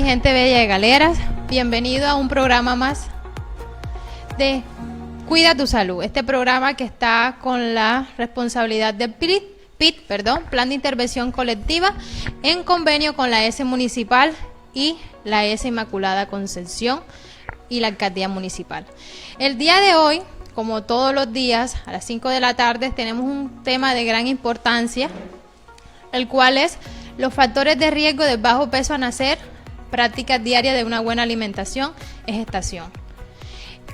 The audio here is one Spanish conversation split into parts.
gente bella de Galeras, bienvenido a un programa más de Cuida tu Salud. Este programa que está con la responsabilidad de Plan de Intervención Colectiva, en convenio con la S Municipal y la S Inmaculada Concepción y la Alcaldía Municipal. El día de hoy, como todos los días, a las 5 de la tarde, tenemos un tema de gran importancia, el cual es los factores de riesgo del bajo peso al nacer, prácticas diarias de una buena alimentación en gestación.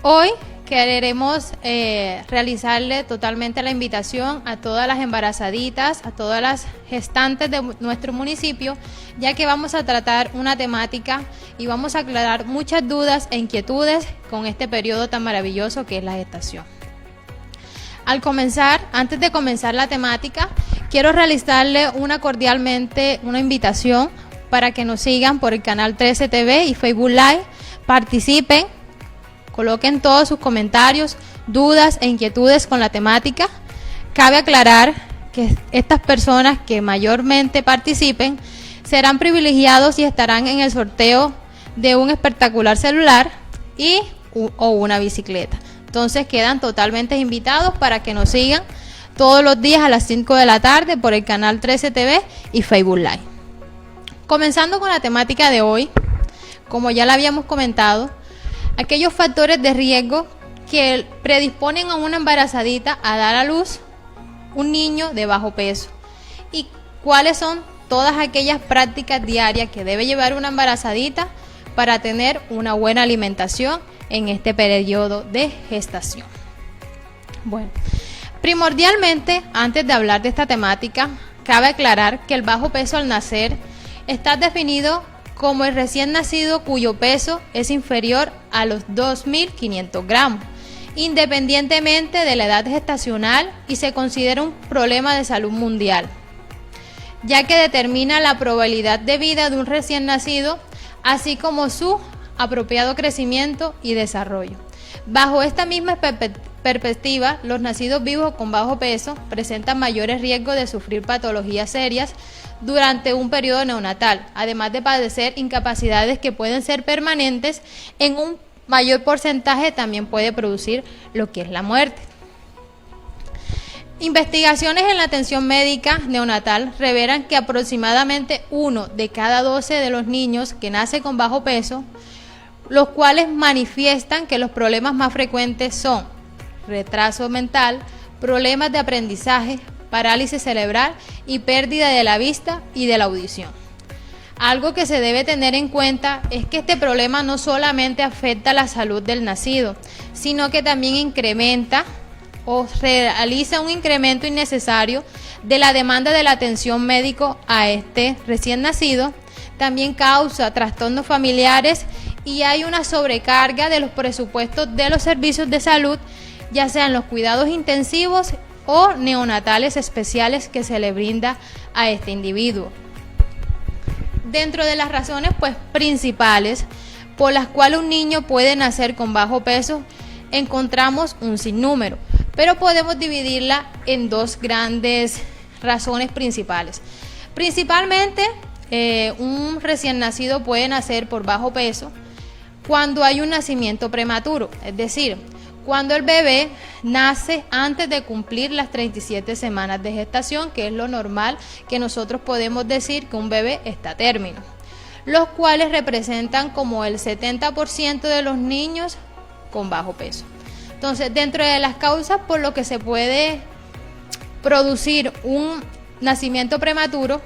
Hoy queremos realizarle totalmente la invitación a todas las embarazaditas, a todas las gestantes de nuestro municipio, ya que vamos a tratar una temática y vamos a aclarar muchas dudas e inquietudes con este periodo tan maravilloso que es la gestación. Antes de comenzar la temática, quiero realizarle una invitación para que nos sigan por el canal 13 TV y Facebook Live, participen, coloquen todos sus comentarios, dudas e inquietudes con la temática. Cabe aclarar que estas personas que mayormente participen serán privilegiados y estarán en el sorteo de un espectacular celular o una bicicleta. Entonces quedan totalmente invitados para que nos sigan todos los días a las 5 de la tarde por el canal 13 TV y Facebook Live. Comenzando con la temática de hoy, como ya la habíamos comentado, aquellos factores de riesgo que predisponen a una embarazadita a dar a luz un niño de bajo peso y cuáles son todas aquellas prácticas diarias que debe llevar una embarazadita para tener una buena alimentación en este periodo de gestación. Bueno, primordialmente, antes de hablar de esta temática, cabe aclarar que el bajo peso al nacer está definido como el recién nacido cuyo peso es inferior a los 2.500 gramos, independientemente de la edad gestacional, y se considera un problema de salud mundial, ya que determina la probabilidad de vida de un recién nacido, así como su apropiado crecimiento y desarrollo. Bajo esta misma perspectiva, los nacidos vivos con bajo peso presentan mayores riesgos de sufrir patologías serias durante un periodo neonatal, además de padecer incapacidades que pueden ser permanentes. En un mayor porcentaje también puede producir lo que es la muerte. Investigaciones en la atención médica neonatal revelan que aproximadamente 1 de cada 12 de los niños que nace con bajo peso, los cuales manifiestan que los problemas más frecuentes son retraso mental, problemas de aprendizaje, parálisis cerebral y pérdida de la vista y de la audición. Algo que se debe tener en cuenta es que este problema no solamente afecta la salud del nacido, sino que también incrementa o realiza un incremento innecesario de la demanda de la atención médica a este recién nacido. También causa trastornos familiares y hay una sobrecarga de los presupuestos de los servicios de salud, ya sean los cuidados intensivos o neonatales especiales que se le brinda a este individuo. Dentro de las razones principales por las cuales un niño puede nacer con bajo peso, encontramos un sinnúmero, pero podemos dividirla en dos grandes razones principales. Principalmente, un recién nacido puede nacer por bajo peso cuando hay un nacimiento prematuro, es decir, cuando el bebé nace antes de cumplir las 37 semanas de gestación, que es lo normal que nosotros podemos decir que un bebé está a término, los cuales representan como el 70% de los niños con bajo peso. Entonces, dentro de las causas por lo que se puede producir un nacimiento prematuro,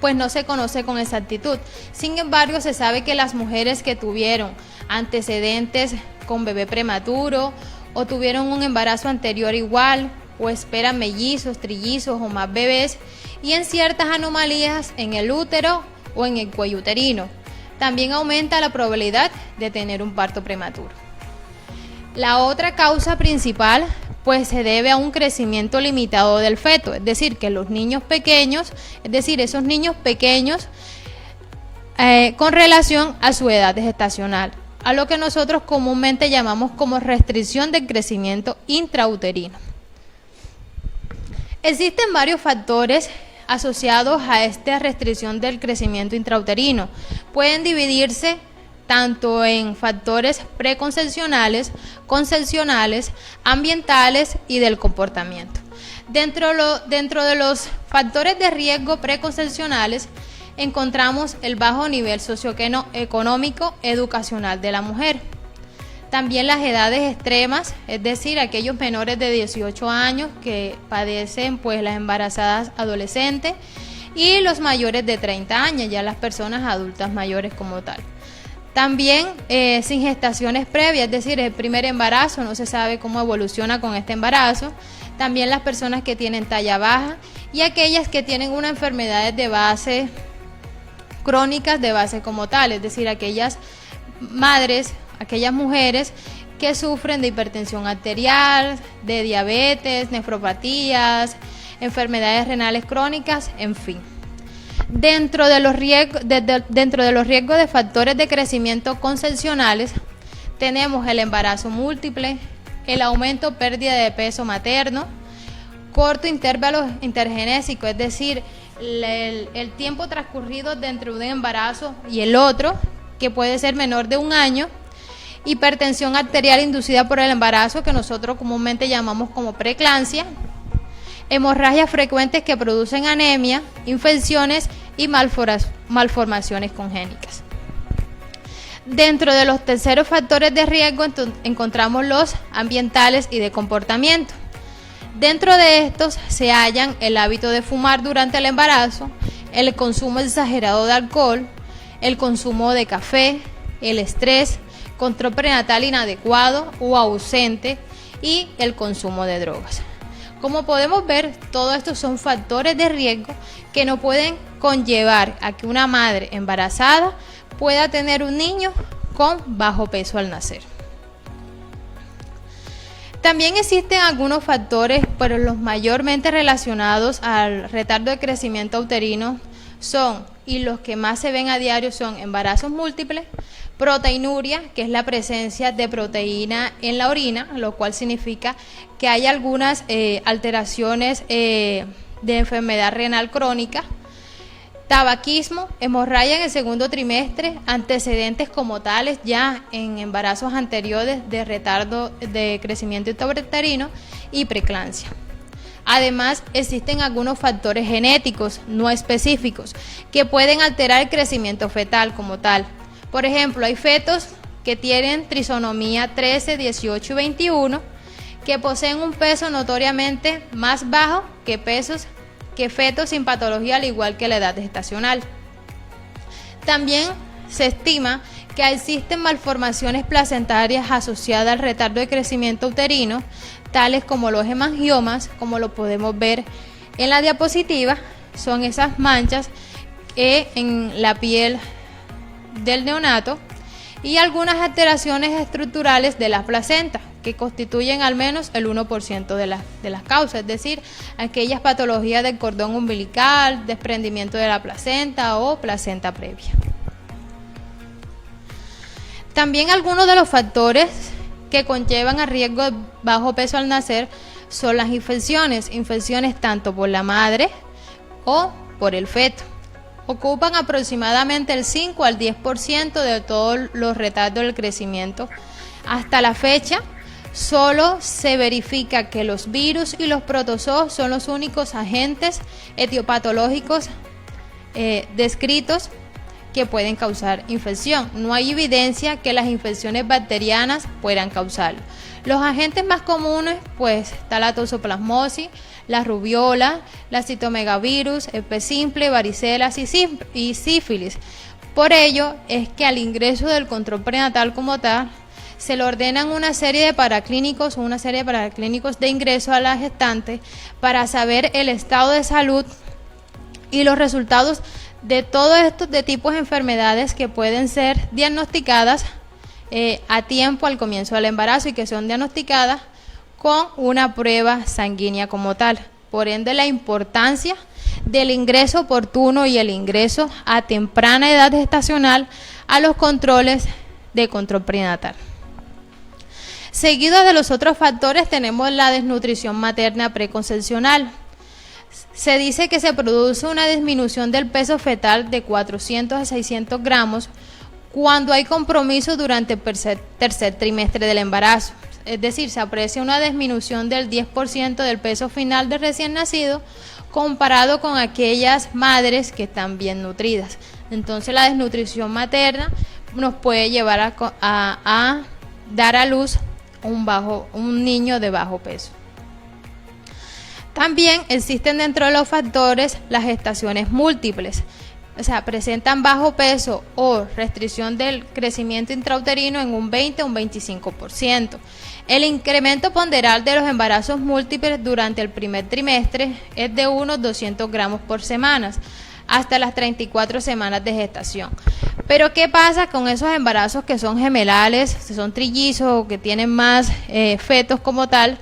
pues no se conoce con exactitud. Sin embargo, se sabe que las mujeres que tuvieron antecedentes con bebé prematuro o tuvieron un embarazo anterior igual o esperan mellizos, trillizos o más bebés, y en ciertas anomalías en el útero o en el cuello uterino, también aumenta la probabilidad de tener un parto prematuro. La otra causa principal se debe a un crecimiento limitado del feto, es decir, que los niños pequeños, esos niños pequeños con relación a su edad gestacional, a lo que nosotros comúnmente llamamos como restricción del crecimiento intrauterino. Existen varios factores asociados a esta restricción del crecimiento intrauterino, pueden dividirse tanto en factores preconcepcionales, concepcionales, ambientales y del comportamiento. Dentro de los factores de riesgo preconcepcionales encontramos el bajo nivel socioeconómico educacional de la mujer. También las edades extremas, es decir, aquellos menores de 18 años que padecen pues las embarazadas adolescentes, y los mayores de 30 años, ya las personas adultas mayores como tal. También sin gestaciones previas, es decir, el primer embarazo, no se sabe cómo evoluciona con este embarazo. También las personas que tienen talla baja y aquellas que tienen unas enfermedades de base crónicas de base como tal, es decir, aquellas madres, aquellas mujeres que sufren de hipertensión arterial, de diabetes, nefropatías, enfermedades renales crónicas, en fin. Dentro de los riesgos de factores de crecimiento concepcionales tenemos el embarazo múltiple, el aumento o pérdida de peso materno, corto intervalo intergenésico, es decir, el tiempo transcurrido entre un embarazo y el otro, que puede ser menor de un año, hipertensión arterial inducida por el embarazo, que nosotros comúnmente llamamos como preeclampsia, hemorragias frecuentes que producen anemia, infecciones y malformaciones congénitas. Dentro de los terceros factores de riesgo encontramos los ambientales y de comportamiento. Dentro de estos se hallan el hábito de fumar durante el embarazo, el consumo exagerado de alcohol, el consumo de café, el estrés, control prenatal inadecuado o ausente y el consumo de drogas. Como podemos ver, todos estos son factores de riesgo que no pueden conllevar a que una madre embarazada pueda tener un niño con bajo peso al nacer. También existen algunos factores, pero los mayormente relacionados al retardo de crecimiento uterino son, y los que más se ven a diario son embarazos múltiples, proteinuria, que es la presencia de proteína en la orina, lo cual significa que hay algunas alteraciones de enfermedad renal crónica, tabaquismo, hemorragia en el segundo trimestre, antecedentes como tales ya en embarazos anteriores de retardo de crecimiento intrauterino y preeclampsia. Además, existen algunos factores genéticos no específicos que pueden alterar el crecimiento fetal como tal. Por ejemplo, hay fetos que tienen trisonomía 13, 18 y 21 que poseen un peso notoriamente más bajo que fetos sin patología, al igual que la edad gestacional. También se estima que existen malformaciones placentarias asociadas al retardo de crecimiento uterino, tales como los hemangiomas, como lo podemos ver en la diapositiva. Son esas manchas en la piel del neonato, y algunas alteraciones estructurales de la placenta, que constituyen al menos el 1% de las causas, es decir, aquellas patologías del cordón umbilical, desprendimiento de la placenta o placenta previa. También algunos de los factores que conllevan a riesgo de bajo peso al nacer son las infecciones tanto por la madre o por el feto. Ocupan aproximadamente el 5 al 10% de todos los retardos del crecimiento. Hasta la fecha, solo se verifica que los virus y los protozoos son los únicos agentes etiopatológicos descritos que pueden causar infección. No hay evidencia que las infecciones bacterianas puedan causarlo. Los agentes más comunes, pues, está la toxoplasmosis, la rubiola, la citomegavirus, herpes simple, varicela y sífilis. Por ello es que al ingreso del control prenatal como tal, se le ordenan una serie de paraclínicos de ingreso a la gestante para saber el estado de salud y los resultados de todos estos de tipos de enfermedades que pueden ser diagnosticadas a tiempo al comienzo del embarazo y que son diagnosticadas con una prueba sanguínea como tal. Por ende, la importancia del ingreso oportuno y el ingreso a temprana edad gestacional a los controles de control prenatal. Seguido de los otros factores tenemos la desnutrición materna preconcepcional. Se dice que se produce una disminución del peso fetal de 400 a 600 gramos cuando hay compromiso durante el tercer trimestre del embarazo. Es decir, se aprecia una disminución del 10% del peso final del recién nacido comparado con aquellas madres que están bien nutridas. Entonces la desnutrición materna nos puede llevar a dar a luz un niño de bajo peso. También existen dentro de los factores las gestaciones múltiples, o sea, presentan bajo peso o restricción del crecimiento intrauterino en un 20 o un 25%. El incremento ponderal de los embarazos múltiples durante el primer trimestre es de unos 200 gramos por semana, hasta las 34 semanas de gestación. Pero ¿qué pasa con esos embarazos que son gemelales, que son trillizos o que tienen más fetos como tal?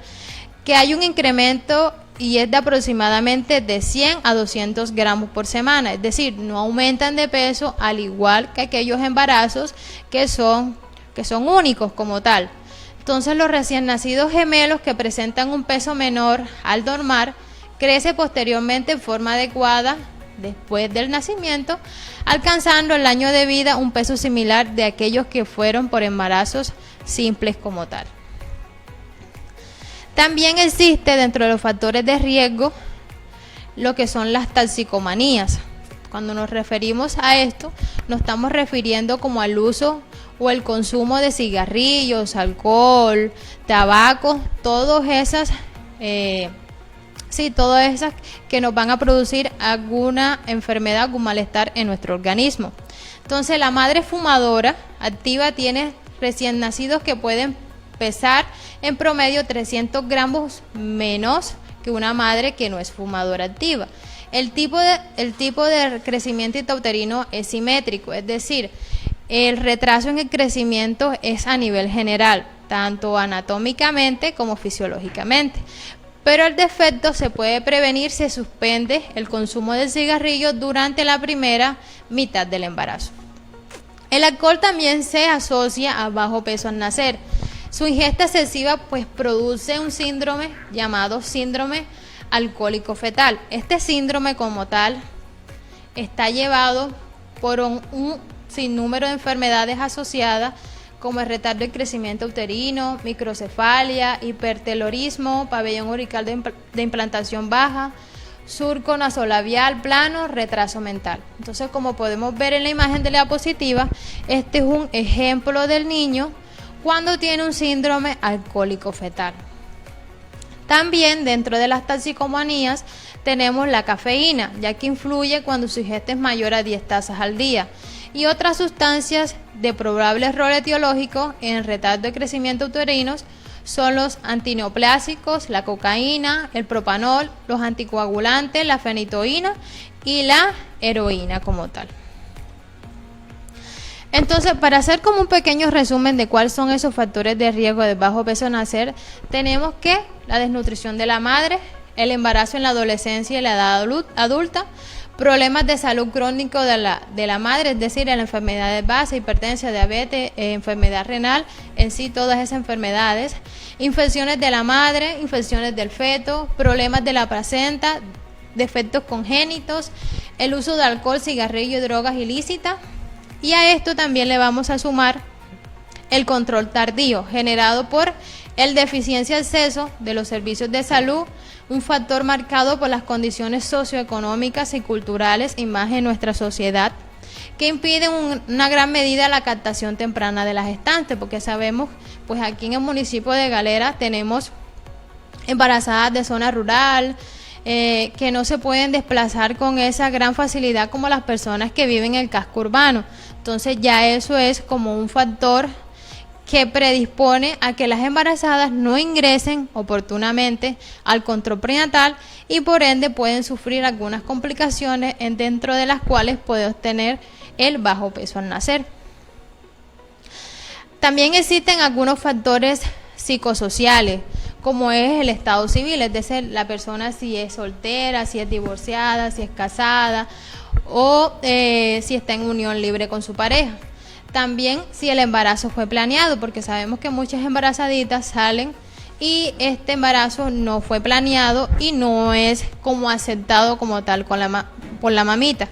Que hay un incremento y es de aproximadamente de 100 a 200 gramos por semana, es decir, no aumentan de peso al igual que aquellos embarazos que son únicos como tal. Entonces los recién nacidos gemelos que presentan un peso menor al dormar crece posteriormente en forma adecuada después del nacimiento, alcanzando el año de vida un peso similar de aquellos que fueron por embarazos simples como tal. También existe dentro de los factores de riesgo lo que son las toxicomanías. Cuando nos referimos a esto, nos estamos refiriendo como al uso o el consumo de cigarrillos, alcohol, tabaco, todas esas que nos van a producir alguna enfermedad, algún malestar en nuestro organismo. Entonces, la madre fumadora activa tiene recién nacidos que pueden pesar en promedio 300 gramos menos que una madre que no es fumadora activa. El tipo de crecimiento intrauterino es simétrico, es decir, el retraso en el crecimiento es a nivel general, tanto anatómicamente como fisiológicamente. Pero el defecto se puede prevenir si se suspende el consumo de cigarrillos durante la primera mitad del embarazo. El alcohol también se asocia a bajo peso al nacer. Su ingesta excesiva pues produce un síndrome llamado síndrome alcohólico fetal. Este síndrome como tal está llevado por un sinnúmero de enfermedades asociadas como el retardo del crecimiento uterino, microcefalia, hipertelorismo, pabellón umbilical de implantación baja, surco nasolabial plano, retraso mental. Entonces, como podemos ver en la imagen de la diapositiva, este es un ejemplo del niño cuando tiene un síndrome alcohólico fetal. También dentro de las toxicomanías tenemos la cafeína, ya que influye cuando su ingesta es mayor a 10 tazas al día, y otras sustancias de probable error etiológico en retardo de crecimiento uterino son los antineoplásicos, la cocaína, el propanol, los anticoagulantes, la fenitoína y la heroína como tal. Entonces, para hacer como un pequeño resumen de cuáles son esos factores de riesgo de bajo peso al nacer, tenemos que la desnutrición de la madre, el embarazo en la adolescencia y la edad adulta, problemas de salud crónico de la madre, es decir, la enfermedad de base, hipertensión, diabetes, enfermedad renal, en sí todas esas enfermedades, infecciones de la madre, infecciones del feto, problemas de la placenta, defectos congénitos, el uso de alcohol, cigarrillo y drogas ilícitas. Y a esto también le vamos a sumar el control tardío generado por el deficiencia de acceso de los servicios de salud, un factor marcado por las condiciones socioeconómicas y culturales y más en nuestra sociedad, que impiden una gran medida la captación temprana de las gestantes, porque sabemos, pues aquí en el municipio de Galera tenemos embarazadas de zona rural, que no se pueden desplazar con esa gran facilidad como las personas que viven en el casco urbano. Entonces ya eso es como un factor que predispone a que las embarazadas no ingresen oportunamente al control prenatal y por ende pueden sufrir algunas complicaciones dentro de las cuales puede obtener el bajo peso al nacer. También existen algunos factores psicosociales, como es el estado civil, es decir, la persona si es soltera, si es divorciada, si es casada o si está en unión libre con su pareja. También si el embarazo fue planeado, porque sabemos que muchas embarazaditas salen y este embarazo no fue planeado y no es como aceptado como tal por la mamita.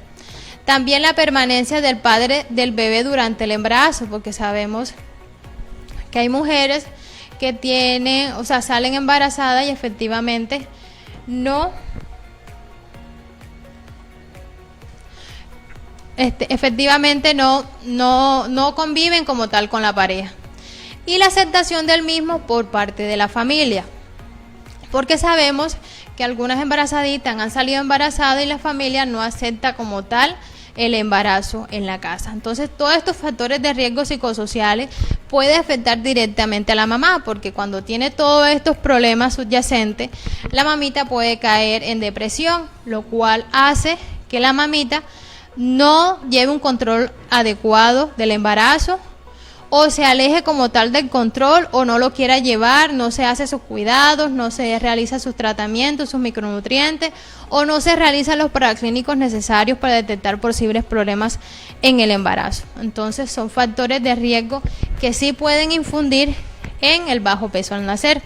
También la permanencia del padre del bebé durante el embarazo, porque sabemos que hay mujeres que tienen, o sea, salen embarazadas y efectivamente no conviven como tal con la pareja. Y la aceptación del mismo por parte de la familia, porque sabemos que algunas embarazaditas han salido embarazadas y la familia no acepta como tal el embarazo en la casa. Entonces, todos estos factores de riesgo psicosociales pueden afectar directamente a la mamá, porque cuando tiene todos estos problemas subyacentes, la mamita puede caer en depresión, lo cual hace que la mamita no lleve un control adecuado del embarazo, o se aleje como tal del control, o no lo quiera llevar, no se hace sus cuidados, no se realiza sus tratamientos, sus micronutrientes, o no se realizan los paraclínicos necesarios para detectar posibles problemas en el embarazo. Entonces son factores de riesgo que sí pueden infundir en el bajo peso al nacer.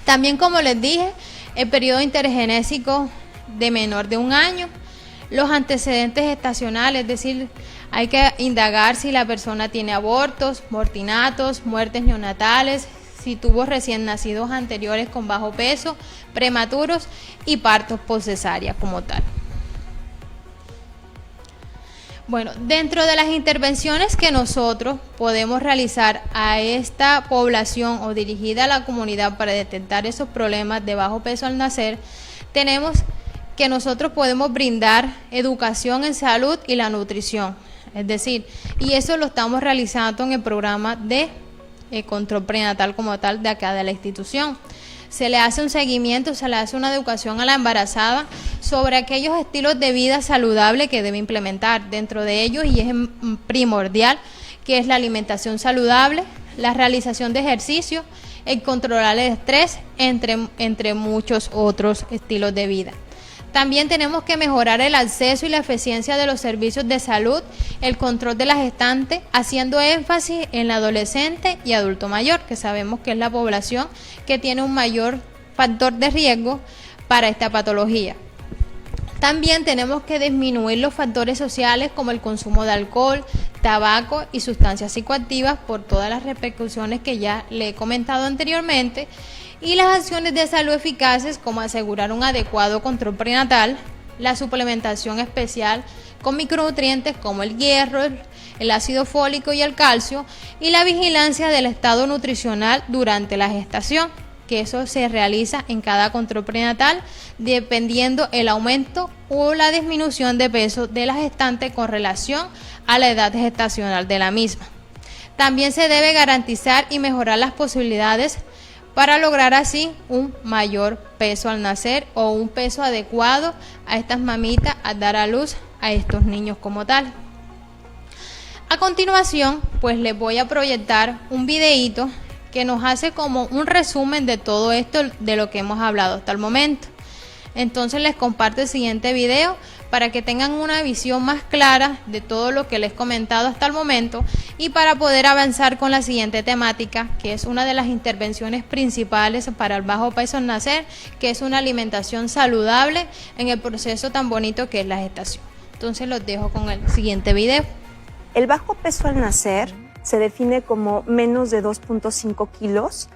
También, como les dije, el periodo intergenésico de menor de 1 año, los antecedentes gestacionales, es decir, hay que indagar si la persona tiene abortos, mortinatos, muertes neonatales, si tuvo recién nacidos anteriores con bajo peso, prematuros y partos postcesárea como tal. Bueno, dentro de las intervenciones que nosotros podemos realizar a esta población o dirigida a la comunidad para detectar esos problemas de bajo peso al nacer, tenemos que nosotros podemos brindar educación en salud y la nutrición. Es decir, y eso lo estamos realizando en el programa de control prenatal como tal de acá de la institución. Se le hace un seguimiento, se le hace una educación a la embarazada sobre aquellos estilos de vida saludable que debe implementar. Dentro de ellos, y es primordial, que es la alimentación saludable, la realización de ejercicio, el controlar el estrés, entre muchos otros estilos de vida. También tenemos que mejorar el acceso y la eficiencia de los servicios de salud, el control de la gestante, haciendo énfasis en la adolescente y adulto mayor, que sabemos que es la población que tiene un mayor factor de riesgo para esta patología. También tenemos que disminuir los factores sociales como el consumo de alcohol, tabaco y sustancias psicoactivas por todas las repercusiones que ya le he comentado anteriormente, y las acciones de salud eficaces como asegurar un adecuado control prenatal, la suplementación especial con micronutrientes como el hierro, el ácido fólico y el calcio, y la vigilancia del estado nutricional durante la gestación, que eso se realiza en cada control prenatal dependiendo el aumento o la disminución de peso de la gestante con relación a la edad gestacional de la misma. También se debe garantizar y mejorar las posibilidades para lograr así un mayor peso al nacer o un peso adecuado a estas mamitas al dar a luz a estos niños como tal. A continuación, pues les voy a proyectar un videíto que nos hace como un resumen de todo esto de lo que hemos hablado hasta el momento. Entonces les comparto el siguiente video para que tengan una visión más clara de todo lo que les he comentado hasta el momento y para poder avanzar con la siguiente temática, que es una de las intervenciones principales para el bajo peso al nacer, que es una alimentación saludable en el proceso tan bonito que es la gestación. Entonces los dejo con el siguiente video. El bajo peso al nacer se define como menos de 2.5 kilos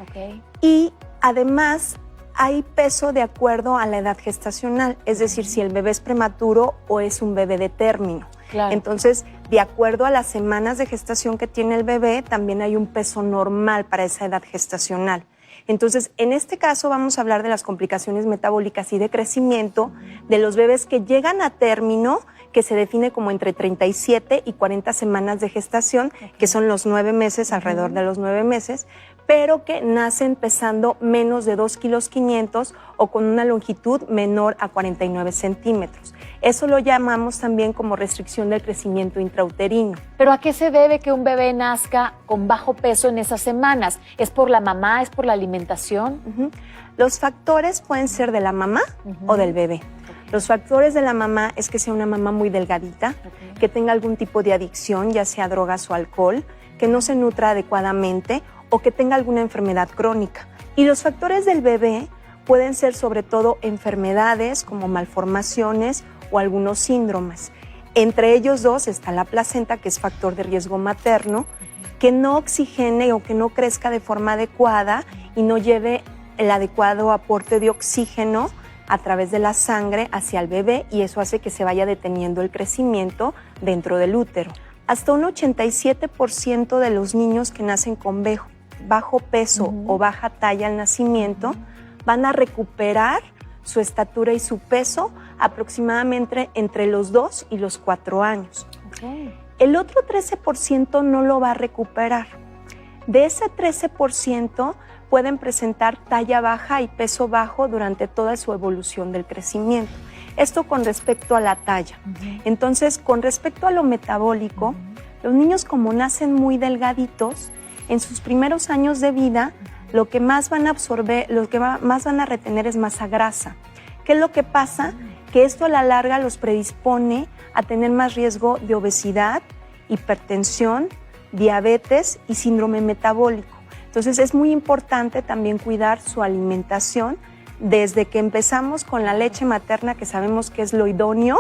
y además hay peso de acuerdo a la edad gestacional, es decir, si el bebé es prematuro o es un bebé de término. Claro. Entonces, de acuerdo a las semanas de gestación que tiene el bebé, también hay un peso normal para esa edad gestacional. Entonces, en este caso vamos a hablar de las complicaciones metabólicas y de crecimiento de los bebés que llegan a término, que se define como entre 37 y 40 semanas de gestación, que son los 9 meses, alrededor de los 9 meses, pero que nacen pesando menos de 2,5 kilos o con una longitud menor a 49 centímetros. Eso lo llamamos también como restricción del crecimiento intrauterino. ¿Pero a qué se debe que un bebé nazca con bajo peso en esas semanas? ¿Es por la mamá? ¿Es por la alimentación? Los factores pueden ser de la mamá o del bebé. Los factores de la mamá es que sea una mamá muy delgadita, que tenga algún tipo de adicción, ya sea drogas o alcohol, que no se nutra adecuadamente o que tenga alguna enfermedad crónica. Y los factores del bebé pueden ser sobre todo enfermedades como malformaciones o algunos síndromes. Entre ellos dos está la placenta, que es factor de riesgo materno, que no oxigene o que no crezca de forma adecuada y no lleve el adecuado aporte de oxígeno a través de la sangre hacia el bebé, y eso hace que se vaya deteniendo el crecimiento dentro del útero. Hasta un 87% de los niños que nacen con bajo peso o baja talla al nacimiento van a recuperar su estatura y su peso aproximadamente entre los 2 y los 4 años. Okay. El otro 13% no lo va a recuperar. De ese 13% pueden presentar talla baja y peso bajo durante toda su evolución del crecimiento. Esto con respecto a la talla. Entonces, con respecto a lo metabólico, los niños, como nacen muy delgaditos, en sus primeros años de vida, lo que más van a absorber, lo que más van a retener es masa grasa. ¿Qué es lo que pasa? Que esto a la larga los predispone a tener más riesgo de obesidad, hipertensión, diabetes y síndrome metabólico. Entonces es muy importante también cuidar su alimentación desde que empezamos con la leche materna, que sabemos que es lo idóneo,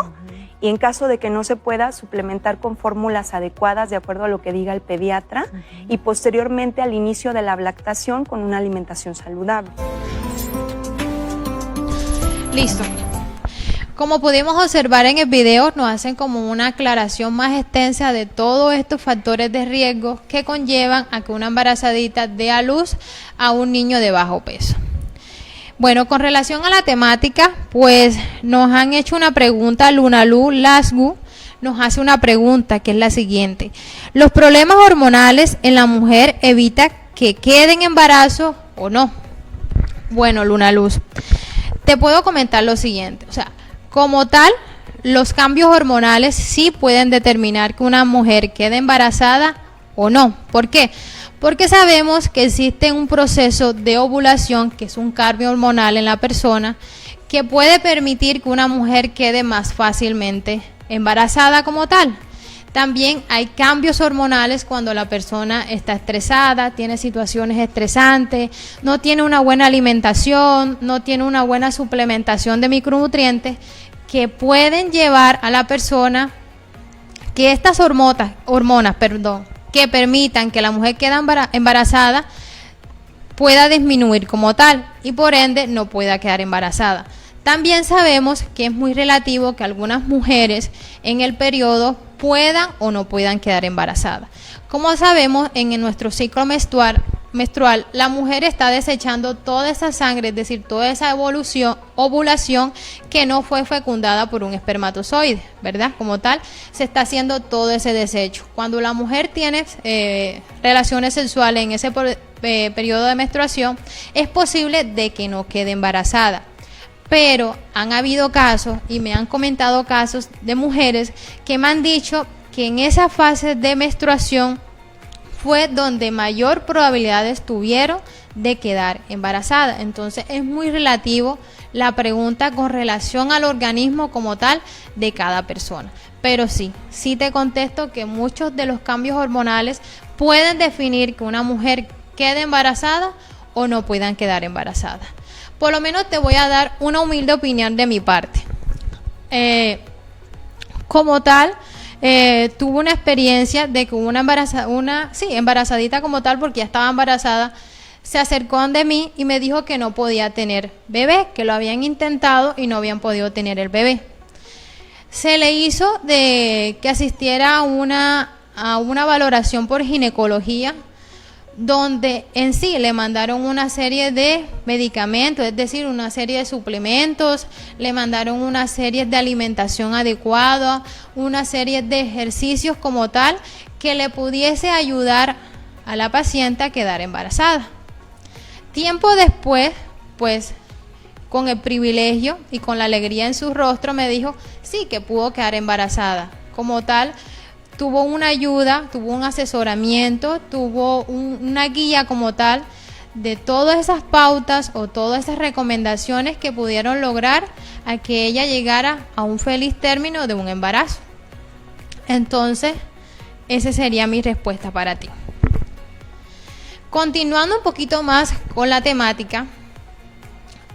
y en caso de que no se pueda, suplementar con fórmulas adecuadas de acuerdo a lo que diga el pediatra, y posteriormente al inicio de la lactación con una alimentación saludable. Listo. Como pudimos observar en el video, nos hacen como una aclaración más extensa de todos estos factores de riesgo que conllevan a que una embarazadita dé a luz a un niño de bajo peso. Bueno, con relación a la temática, pues nos han hecho una pregunta. Lunalu Lasgu nos hace una pregunta, que es la siguiente: ¿los problemas hormonales en la mujer evitan que quede en embarazo o no? Bueno, Lunaluz, te puedo comentar lo siguiente. O sea, como tal, los cambios hormonales sí pueden determinar que una mujer quede embarazada o no. ¿Por qué? Porque sabemos que existe un proceso de ovulación, que es un cambio hormonal en la persona, que puede permitir que una mujer quede más fácilmente embarazada como tal. También hay cambios hormonales cuando la persona está estresada, tiene situaciones estresantes, no tiene una buena alimentación, no tiene una buena suplementación de micronutrientes, que pueden llevar a la persona que estas hormonas, que permitan que la mujer quede embarazada, pueda disminuir como tal y por ende no pueda quedar embarazada. También sabemos que es muy relativo que algunas mujeres en el periodo puedan o no puedan quedar embarazadas. Como sabemos, en nuestro ciclo menstrual, la mujer está desechando toda esa sangre, es decir, toda esa ovulación que no fue fecundada por un espermatozoide, ¿verdad? Como tal, se está haciendo todo ese desecho. Cuando la mujer tiene relaciones sexuales en ese periodo de menstruación, es posible de que no quede embarazada. Pero han habido casos y me han comentado casos de mujeres que me han dicho que en esa fase de menstruación fue donde mayor probabilidades tuvieron de quedar embarazada. Entonces es muy relativo la pregunta con relación al organismo como tal de cada persona. Pero sí te contesto que muchos de los cambios hormonales pueden definir que una mujer quede embarazada o no puedan quedar embarazada. Por lo menos te voy a dar una humilde opinión de mi parte. Como tal, tuve una experiencia de que una embarazadita como tal, porque ya estaba embarazada, se acercó ante mí y me dijo que no podía tener bebé, que lo habían intentado y no habían podido tener el bebé. Se le hizo de que asistiera a una valoración por ginecología, donde en sí le mandaron una serie de medicamentos, es decir, una serie de suplementos, le mandaron una serie de alimentación adecuada, una serie de ejercicios como tal, que le pudiese ayudar a la paciente a quedar embarazada. Tiempo después, pues, con el privilegio y con la alegría en su rostro, me dijo sí que pudo quedar embarazada. Como tal, tuvo una ayuda, tuvo un asesoramiento, tuvo una guía como tal de todas esas pautas o todas esas recomendaciones que pudieron lograr a que ella llegara a un feliz término de un embarazo. Entonces, esa sería mi respuesta para ti. Continuando un poquito más con la temática,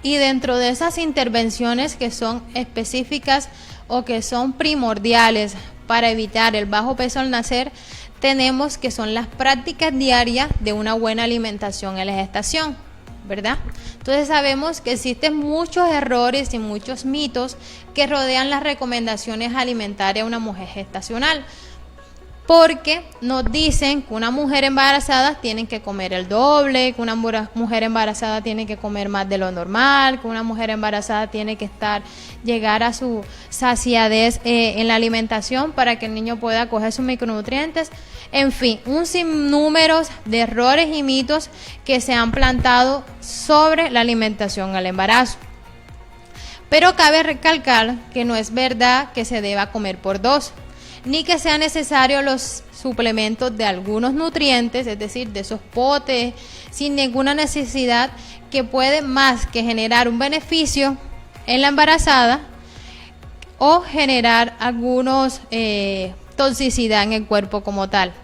y dentro de esas intervenciones que son específicas o que son primordiales para evitar el bajo peso al nacer, tenemos que son las prácticas diarias de una buena alimentación en la gestación, ¿verdad? Entonces sabemos que existen muchos errores y muchos mitos que rodean las recomendaciones alimentarias a una mujer gestacional, porque nos dicen que una mujer embarazada tiene que comer el doble, que una mujer embarazada tiene que comer más de lo normal, que una mujer embarazada tiene que llegar a su saciedad en la alimentación para que el niño pueda coger sus micronutrientes. En fin, un sinnúmero de errores y mitos que se han plantado sobre la alimentación al embarazo. Pero cabe recalcar que no es verdad que se deba comer por dos, ni que sean necesarios los suplementos de algunos nutrientes, es decir, de esos potes, sin ninguna necesidad, que puede más que generar un beneficio en la embarazada o generar algunos toxicidad en el cuerpo como tal.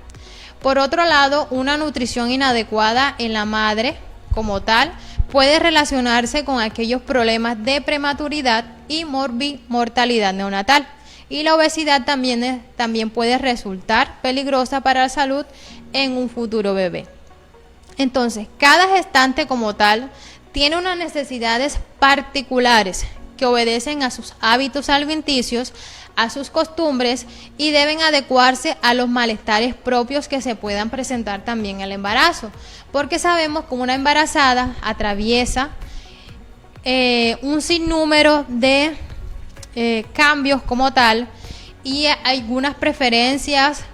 Por otro lado, una nutrición inadecuada en la madre como tal puede relacionarse con aquellos problemas de prematuridad y mortalidad neonatal. Y la obesidad también puede resultar peligrosa para la salud en un futuro bebé. Entonces, cada gestante como tal tiene unas necesidades particulares que obedecen a sus hábitos alimenticios, a sus costumbres y deben adecuarse a los malestares propios que se puedan presentar también en el embarazo. Porque sabemos que una embarazada atraviesa un sinnúmero de cambios como tal y algunas preferencias,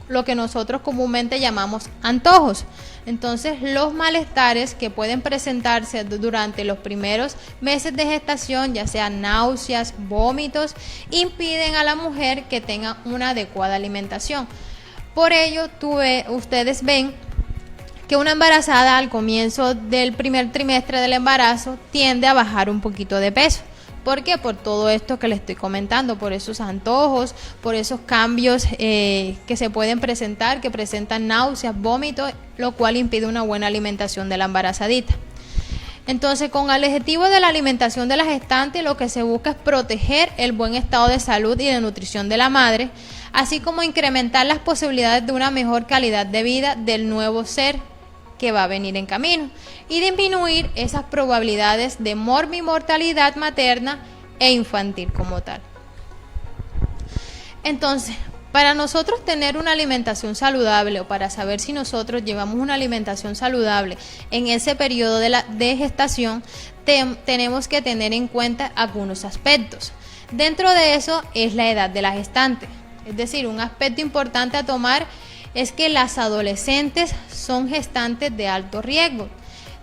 lo que nosotros comúnmente llamamos antojos. Entonces los malestares que pueden presentarse durante los primeros meses de gestación, ya sean náuseas, vómitos, impiden a la mujer que tenga una adecuada alimentación. Por ello ustedes ven que una embarazada al comienzo del primer trimestre del embarazo tiende a bajar un poquito de peso. ¿Por qué? Por todo esto que les estoy comentando, por esos antojos, por esos cambios que se pueden presentar, que presentan náuseas, vómitos, lo cual impide una buena alimentación de la embarazadita. Entonces, con el objetivo de la alimentación de la gestante, lo que se busca es proteger el buen estado de salud y de nutrición de la madre, así como incrementar las posibilidades de una mejor calidad de vida del nuevo ser que va a venir en camino y disminuir esas probabilidades de mortalidad materna e infantil como tal. Entonces, para nosotros tener una alimentación saludable o para saber si nosotros llevamos una alimentación saludable en ese periodo de gestación, tenemos que tener en cuenta algunos aspectos. Dentro de eso es la edad de la gestante, es decir, un aspecto importante a tomar es que las adolescentes son gestantes de alto riesgo,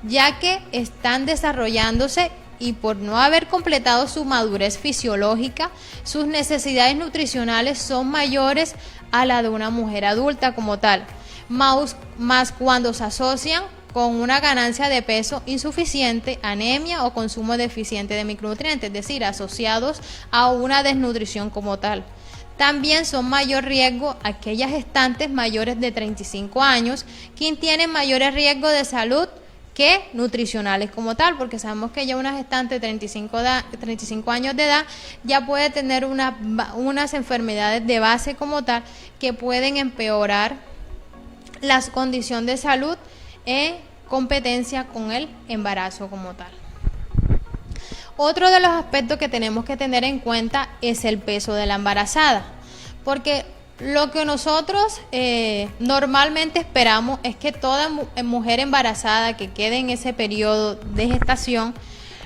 ya que están desarrollándose y por no haber completado su madurez fisiológica, sus necesidades nutricionales son mayores a la de una mujer adulta como tal, más cuando se asocian con una ganancia de peso insuficiente, anemia o consumo deficiente de micronutrientes, es decir, asociados a una desnutrición como tal. También son mayor riesgo aquellas gestantes mayores de 35 años, quien tienen mayores riesgos de salud que nutricionales como tal, porque sabemos que ya una gestante de 35 años de edad ya puede tener unas enfermedades de base como tal que pueden empeorar la condición de salud en competencia con el embarazo como tal. Otro de los aspectos que tenemos que tener en cuenta es el peso de la embarazada, porque lo que nosotros normalmente esperamos es que toda mujer embarazada que quede en ese periodo de gestación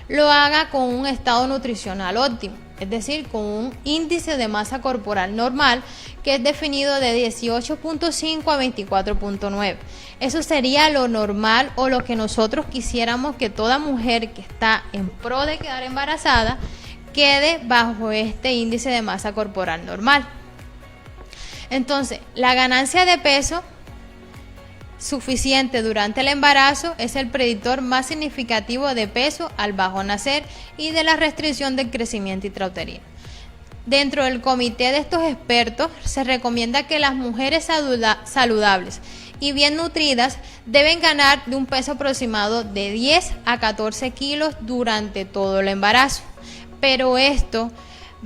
lo haga con un estado nutricional óptimo, es decir, con un índice de masa corporal normal que es definido de 18.5 a 24.9. Eso sería lo normal o lo que nosotros quisiéramos que toda mujer que está en pro de quedar embarazada quede bajo este índice de masa corporal normal. Entonces, la ganancia de peso suficiente durante el embarazo es el predictor más significativo de peso al bajo nacer y de la restricción del crecimiento intrauterino. Dentro del comité de estos expertos se recomienda que las mujeres saludables y bien nutridas deben ganar de un peso aproximado de 10 a 14 kilos durante todo el embarazo. Pero esto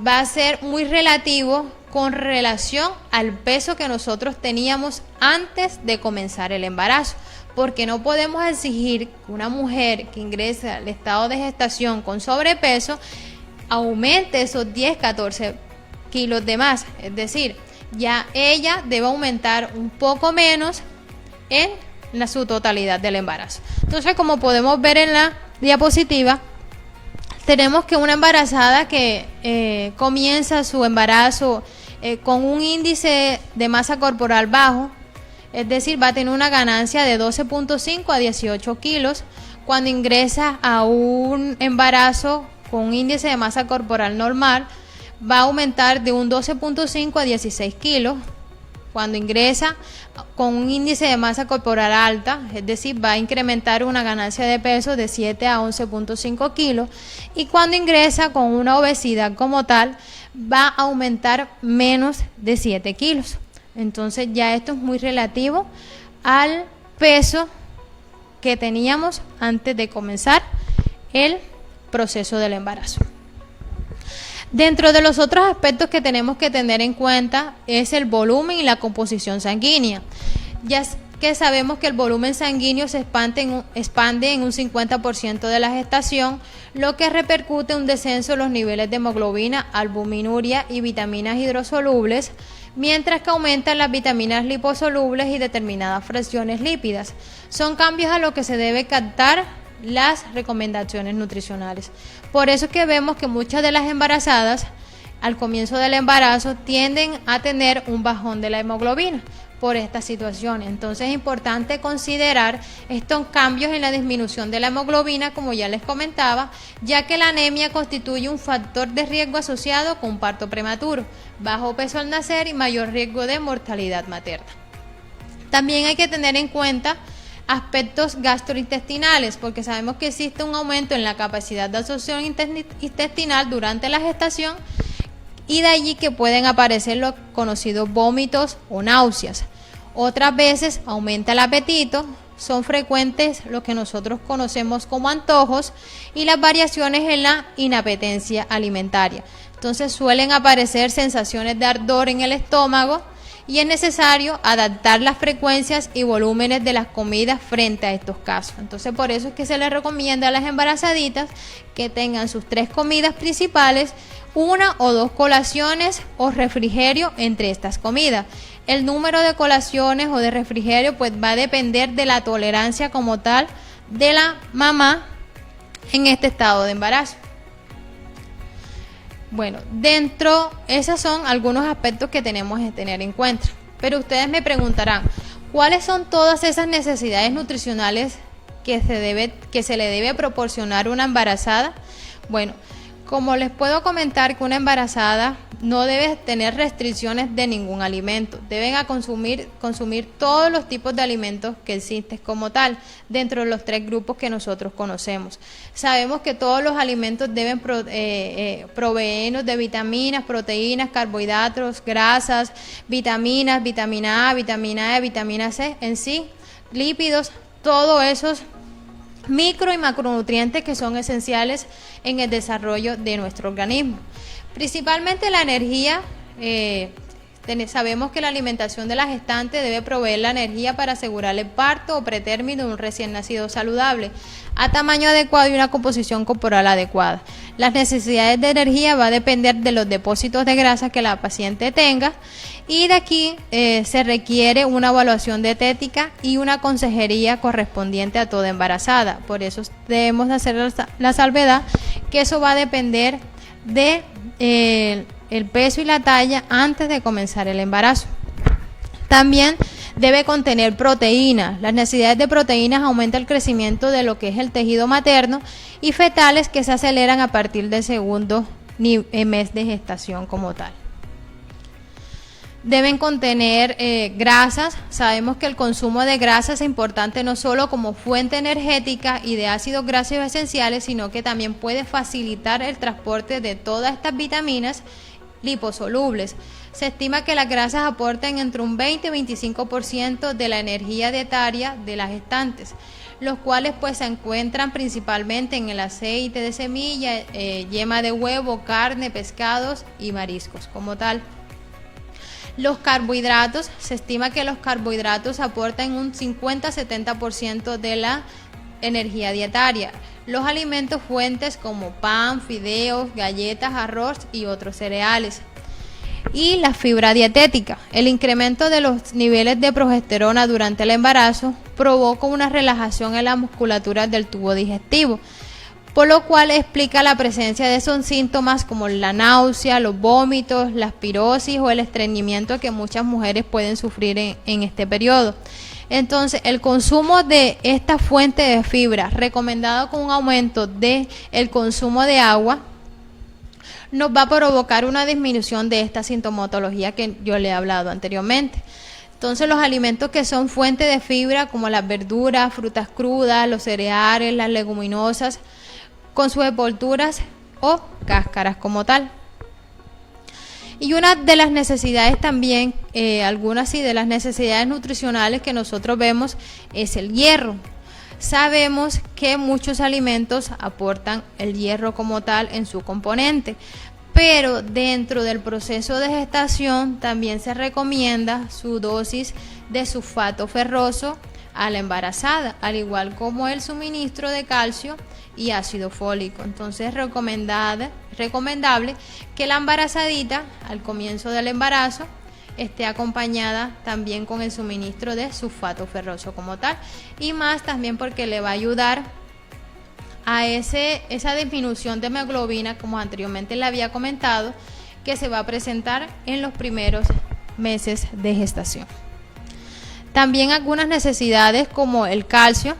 va a ser muy relativo con relación al peso que nosotros teníamos antes de comenzar el embarazo, porque no podemos exigir que una mujer que ingrese al estado de gestación con sobrepeso aumente esos 10, 14 kilos de más. Es decir, ya ella debe aumentar un poco menos en su totalidad del embarazo. Entonces, como podemos ver en la diapositiva, tenemos que una embarazada que comienza su embarazo con un índice de masa corporal bajo, es decir, va a tener una ganancia de 12.5 a 18 kilos. Cuando ingresa a un embarazo con un índice de masa corporal normal, va a aumentar de un 12.5 a 16 kilos. Cuando ingresa con un índice de masa corporal alta, es decir, va a incrementar una ganancia de peso de 7 a 11.5 kilos. Y cuando ingresa con una obesidad como tal, va a aumentar menos de 7 kilos. Entonces ya esto es muy relativo al peso que teníamos antes de comenzar el proceso del embarazo. Dentro de los otros aspectos que tenemos que tener en cuenta es el volumen y la composición sanguínea. Ya que sabemos que el volumen sanguíneo se expande en un 50% de la gestación, lo que repercute en un descenso en los niveles de hemoglobina, albuminuria y vitaminas hidrosolubles, mientras que aumentan las vitaminas liposolubles y determinadas fracciones lípidas. Son cambios a los que se debe captar las recomendaciones nutricionales. Por eso es que vemos que muchas de las embarazadas al comienzo del embarazo tienden a tener un bajón de la hemoglobina por esta situación. Entonces es importante considerar estos cambios en la disminución de la hemoglobina, como ya les comentaba, ya que la anemia constituye un factor de riesgo asociado con un parto prematuro, bajo peso al nacer y mayor riesgo de mortalidad materna. También hay que tener en cuenta aspectos gastrointestinales, porque sabemos que existe un aumento en la capacidad de absorción intestinal durante la gestación, y de allí que pueden aparecer los conocidos vómitos o náuseas. Otras veces aumenta el apetito, son frecuentes lo que nosotros conocemos como antojos y las variaciones en la inapetencia alimentaria. Entonces suelen aparecer sensaciones de ardor en el estómago, y es necesario adaptar las frecuencias y volúmenes de las comidas frente a estos casos. Entonces por eso es que se les recomienda a las embarazaditas que tengan sus 3 comidas principales, 1 o 2 colaciones o refrigerio entre estas comidas. El número de colaciones o de refrigerio pues va a depender de la tolerancia como tal de la mamá en este estado de embarazo. Bueno, esos son algunos aspectos que tenemos que tener en cuenta. Pero ustedes me preguntarán, ¿cuáles son todas esas necesidades nutricionales que se le debe proporcionar a una embarazada? Bueno, como les puedo comentar que una embarazada no debe tener restricciones de ningún alimento, deben consumir todos los tipos de alimentos que existen como tal, dentro de los 3 grupos que nosotros conocemos. Sabemos que todos los alimentos deben proveernos de vitaminas, proteínas, carbohidratos, grasas, vitaminas, vitamina A, vitamina E, vitamina C, en sí, lípidos, todos esos micro y macronutrientes que son esenciales en el desarrollo de nuestro organismo. Principalmente la energía, sabemos que la alimentación de la gestante debe proveer la energía para asegurar el parto o pretérmino de un recién nacido saludable, a tamaño adecuado y una composición corporal adecuada. Las necesidades de energía va a depender de los depósitos de grasa que la paciente tenga, y de aquí se requiere una evaluación dietética y una consejería correspondiente a toda embarazada. Por eso debemos hacer la salvedad que eso va a depender de el peso y la talla antes de comenzar el embarazo. También debe contener proteínas. Las necesidades de proteínas aumentan el crecimiento de lo que es el tejido materno y fetales, que se aceleran a partir del segundo mes de gestación como tal. Deben contener grasas. Sabemos que el consumo de grasas es importante no solo como fuente energética y de ácidos grasos esenciales, sino que también puede facilitar el transporte de todas estas vitaminas liposolubles. Se estima que las grasas aportan entre un 20 y 25% de la energía dietaria de las gestantes, los cuales pues se encuentran principalmente en el aceite de semilla, yema de huevo, carne, pescados y mariscos como tal. Los carbohidratos, se estima que los carbohidratos aportan un 50-70% de la energía dietaria. Los alimentos fuentes como pan, fideos, galletas, arroz y otros cereales. Y la fibra dietética. El incremento de los niveles de progesterona durante el embarazo provoca una relajación en la musculatura del tubo digestivo, por lo cual explica la presencia de esos síntomas como la náusea, los vómitos, la aspirosis o el estreñimiento que muchas mujeres pueden sufrir en este periodo. Entonces, el consumo de esta fuente de fibra, recomendado con un aumento de el consumo de agua, nos va a provocar una disminución de esta sintomatología que yo le he hablado anteriormente. Entonces, los alimentos que son fuente de fibra, como las verduras, frutas crudas, los cereales, las leguminosas, con sus envolturas o cáscaras como tal. Y una de las necesidades también, algunas sí de las necesidades nutricionales que nosotros vemos es el hierro. Sabemos que muchos alimentos aportan el hierro como tal en su componente, pero dentro del proceso de gestación también se recomienda su dosis de sulfato ferroso a la embarazada, al igual como el suministro de calcio y ácido fólico. Entonces es recomendable que la embarazadita al comienzo del embarazo esté acompañada también con el suministro de sulfato ferroso como tal, y más también porque le va a ayudar a esa disminución de hemoglobina, como anteriormente le había comentado, que se va a presentar en los primeros meses de gestación. También algunas necesidades como el calcio.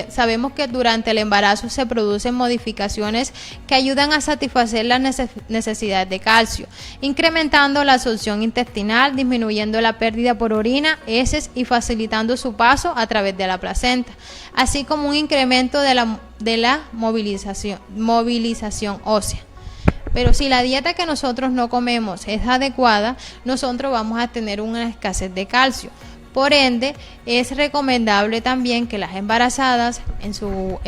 Sabemos que durante el embarazo se producen modificaciones que ayudan a satisfacer las necesidades de calcio, incrementando la absorción intestinal, disminuyendo la pérdida por orina, heces y facilitando su paso a través de la placenta, así como un incremento de la movilización ósea. Pero si la dieta que nosotros no comemos es adecuada, nosotros vamos a tener una escasez de calcio. Por ende, es recomendable también que las embarazadas en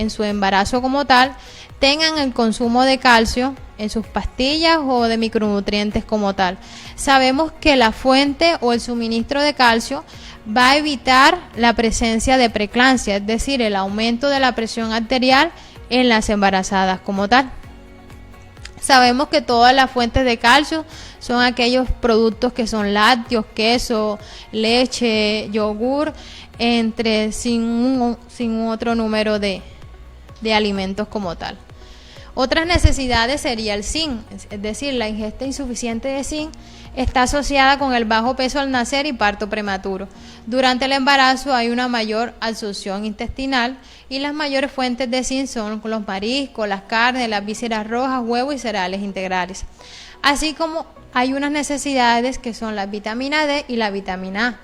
su embarazo como tal tengan el consumo de calcio en sus pastillas o de micronutrientes como tal. Sabemos que la fuente o el suministro de calcio va a evitar la presencia de preeclampsia, es decir, el aumento de la presión arterial en las embarazadas como tal. Sabemos que todas las fuentes de calcio son aquellos productos que son lácteos, queso, leche, yogur, sin otro número de alimentos como tal. Otras necesidades sería el zinc, es decir, la ingesta insuficiente de zinc está asociada con el bajo peso al nacer y parto prematuro. Durante el embarazo hay una mayor absorción intestinal y las mayores fuentes de zinc son los mariscos, las carnes, las vísceras rojas, huevos y cereales integrales. Así como hay unas necesidades que son la vitamina D y la vitamina A.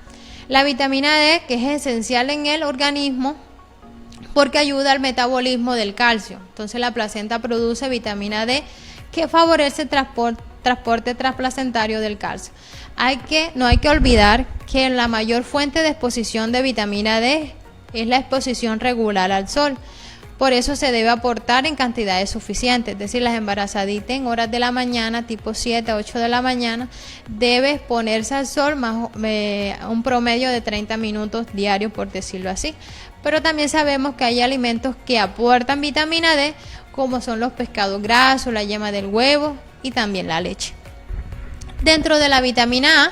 La vitamina D, que es esencial en el organismo porque ayuda al metabolismo del calcio. Entonces la placenta produce vitamina D que favorece el transporte transplacentario del calcio. No hay que olvidar que la mayor fuente de exposición de vitamina D es la exposición regular al sol. Por eso se debe aportar en cantidades suficientes, es decir, las embarazaditas en horas de la mañana, tipo 7 a 8 de la mañana, debe exponerse al sol un promedio de 30 minutos diarios, por decirlo así. Pero también sabemos que hay alimentos que aportan vitamina D, como son los pescados grasos, la yema del huevo y también la leche. Dentro de la vitamina A,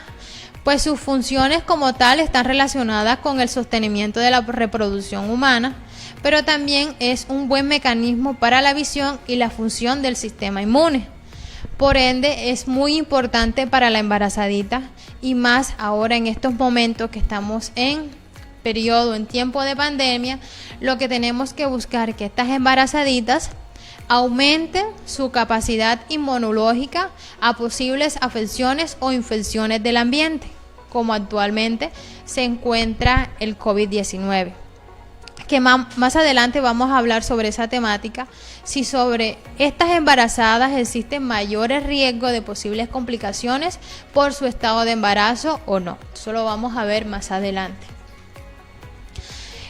pues sus funciones como tal están relacionadas con el sostenimiento de la reproducción humana, pero también es un buen mecanismo para la visión y la función del sistema inmune. Por ende, es muy importante para la embarazadita y más ahora en estos momentos que estamos en tiempo de pandemia, lo que tenemos que buscar es que estas embarazaditas aumenten su capacidad inmunológica a posibles afecciones o infecciones del ambiente, como actualmente se encuentra el COVID-19. que más adelante vamos a hablar sobre esa temática, si sobre estas embarazadas existen mayores riesgos de posibles complicaciones por su estado de embarazo o no. Eso lo vamos a ver más adelante.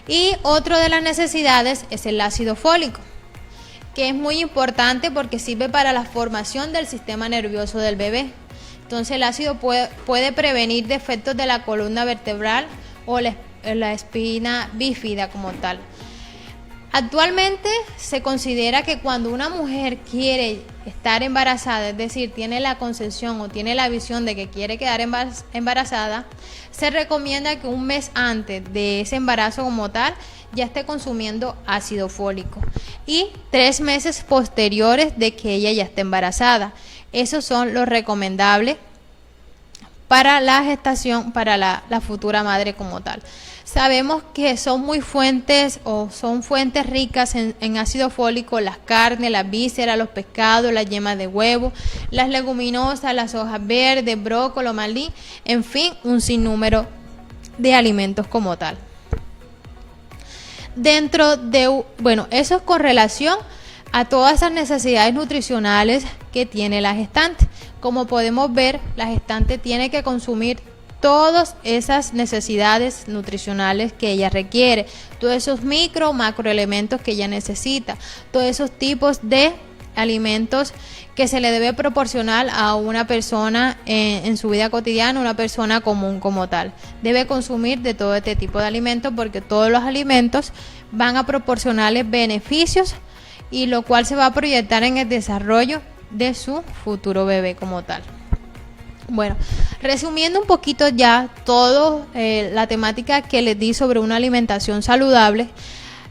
Y otro de las necesidades es el ácido fólico, que es muy importante porque sirve para la formación del sistema nervioso del bebé. Entonces el ácido puede prevenir defectos de la columna vertebral o la espina bífida como tal. Actualmente se considera que cuando una mujer quiere estar embarazada, es decir, tiene la concepción o tiene la visión de que quiere quedar embarazada, se recomienda que un mes antes de ese embarazo como tal ya esté consumiendo ácido fólico y 3 meses posteriores de que ella ya esté embarazada. Esos son los recomendables para la gestación, para la futura madre como tal. Sabemos que son fuentes ricas en ácido fólico las carnes, las vísceras, los pescados, las yemas de huevo, las leguminosas, las hojas verdes, brócoli, malí, en fin, un sinnúmero de alimentos como tal. Eso es con relación a todas esas necesidades nutricionales que tiene la gestante. Como podemos ver, la gestante tiene que consumir todas esas necesidades nutricionales que ella requiere, todos esos macroelementos que ella necesita, todos esos tipos de alimentos que se le debe proporcionar a una persona en su vida cotidiana, una persona común como tal. Debe consumir de todo este tipo de alimentos porque todos los alimentos van a proporcionarle beneficios y lo cual se va a proyectar en el desarrollo de su futuro bebé como tal. Bueno, resumiendo un poquito ya todo la temática que les di sobre una alimentación saludable,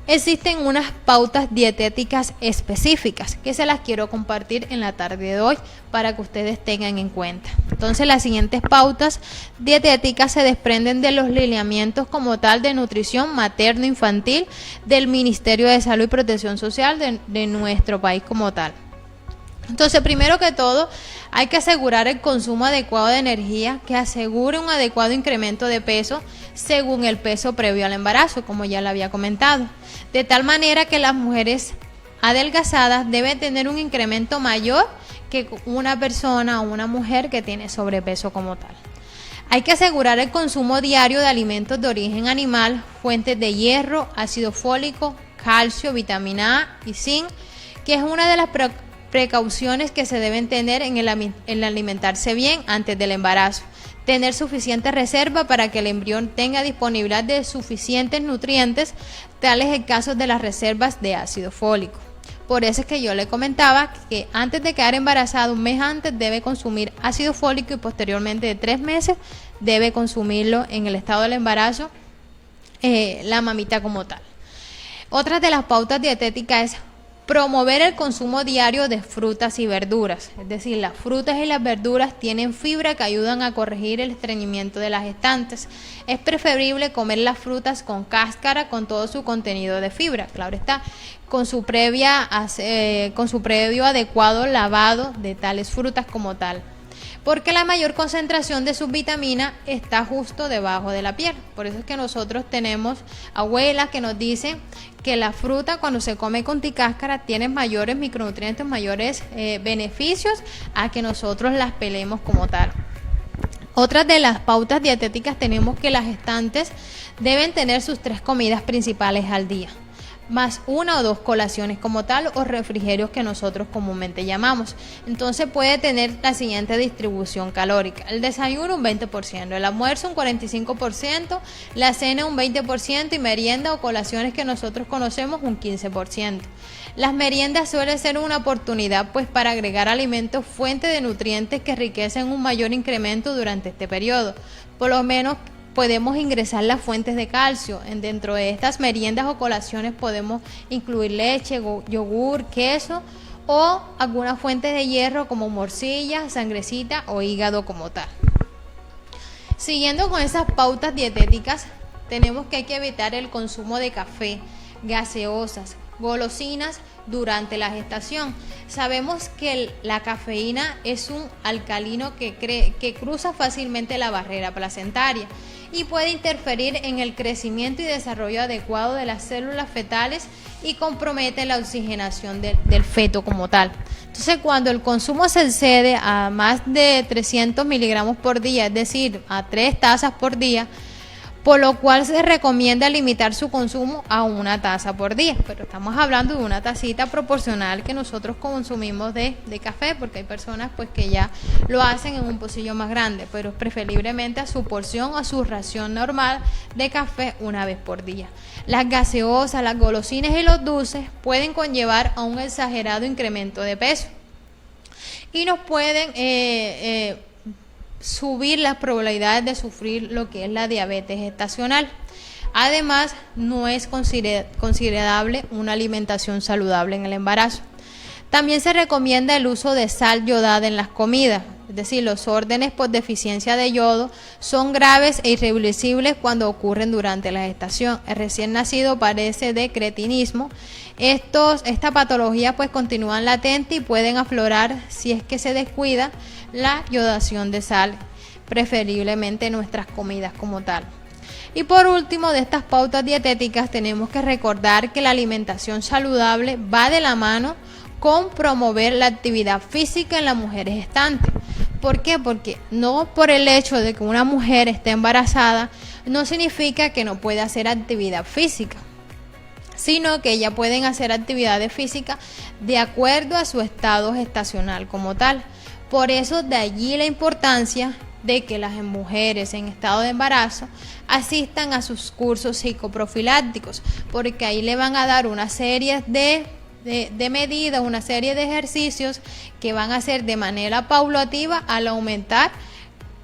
existen unas pautas dietéticas específicas que se las quiero compartir en la tarde de hoy para que ustedes tengan en cuenta. Entonces, las siguientes pautas dietéticas se desprenden de los lineamientos como tal de nutrición materno-infantil del Ministerio de Salud y Protección Social de nuestro país como tal. Entonces, primero que todo, hay que asegurar el consumo adecuado de energía que asegure un adecuado incremento de peso según el peso previo al embarazo, como ya lo había comentado. De tal manera que las mujeres adelgazadas deben tener un incremento mayor que una persona o una mujer que tiene sobrepeso como tal. Hay que asegurar el consumo diario de alimentos de origen animal, fuentes de hierro, ácido fólico, calcio, vitamina A y zinc, que es una de las precauciones que se deben tener en el alimentarse bien antes del embarazo. Tener suficiente reserva para que el embrión tenga disponibilidad de suficientes nutrientes, tal es el caso de las reservas de ácido fólico. Por eso es que yo le comentaba que antes de quedar embarazada, un mes antes debe consumir ácido fólico y posteriormente de 3 meses debe consumirlo en el estado del embarazo la mamita como tal. Otra de las pautas dietéticas es promover el consumo diario de frutas y verduras, es decir, las frutas y las verduras tienen fibra que ayudan a corregir el estreñimiento de las gestantes. Es preferible comer las frutas con cáscara con todo su contenido de fibra, claro está, con su previo adecuado lavado de tales frutas como tal, porque la mayor concentración de sus vitaminas está justo debajo de la piel. Por eso es que nosotros tenemos abuelas que nos dicen que la fruta cuando se come con cáscara tiene mayores micronutrientes, mayores beneficios a que nosotros las pelemos como tal. Otras de las pautas dietéticas tenemos que las gestantes deben tener sus 3 comidas principales al día, más 1 o 2 colaciones como tal o refrigerios que nosotros comúnmente llamamos. Entonces puede tener la siguiente distribución calórica: el desayuno un 20%, el almuerzo un 45%, la cena un 20% y merienda o colaciones que nosotros conocemos un 15%. Las meriendas suelen ser una oportunidad pues para agregar alimentos fuentes de nutrientes que enriquecen un mayor incremento durante este periodo. Por lo menos podemos ingresar las fuentes de calcio. Dentro de estas meriendas o colaciones podemos incluir leche, yogur, queso o algunas fuentes de hierro como morcilla, sangrecita o hígado como tal. Siguiendo con esas pautas dietéticas, tenemos que hay que evitar el consumo de café, gaseosas, golosinas durante la gestación. Sabemos que la cafeína es un alcalino que cruza fácilmente la barrera placentaria y puede interferir en el crecimiento y desarrollo adecuado de las células fetales y compromete la oxigenación del feto como tal. Entonces, cuando el consumo se excede a más de 300 miligramos por día, es decir, a 3 tazas por día, por lo cual se recomienda limitar su consumo a 1 taza por día. Pero estamos hablando de una tacita proporcional que nosotros consumimos de café, porque hay personas pues que ya lo hacen en un pocillo más grande, pero preferiblemente a su porción o a su ración normal de café 1 vez por día. Las gaseosas, las golosinas y los dulces pueden conllevar a un exagerado incremento de peso y nos pueden subir las probabilidades de sufrir lo que es la diabetes gestacional. Además, no es considerable una alimentación saludable en el embarazo. También se recomienda el uso de sal yodada en las comidas, es decir, los órdenes por deficiencia de yodo son graves e irreversibles cuando ocurren durante la gestación. El recién nacido padece de cretinismo. Esta patología pues continúan latente y pueden aflorar si es que se descuida la yodación de sal, preferiblemente en nuestras comidas como tal. Y por último, de estas pautas dietéticas tenemos que recordar que la alimentación saludable va de la mano con promover la actividad física en las mujeres gestantes. ¿Por qué? Porque no por el hecho de que una mujer esté embarazada no significa que no pueda hacer actividad física, sino que ellas pueden hacer actividades físicas de acuerdo a su estado gestacional como tal. Por eso de allí la importancia de que las mujeres en estado de embarazo asistan a sus cursos psicoprofilácticos, porque ahí le van a dar una serie de medidas, una serie de ejercicios que van a hacer de manera paulativa al aumentar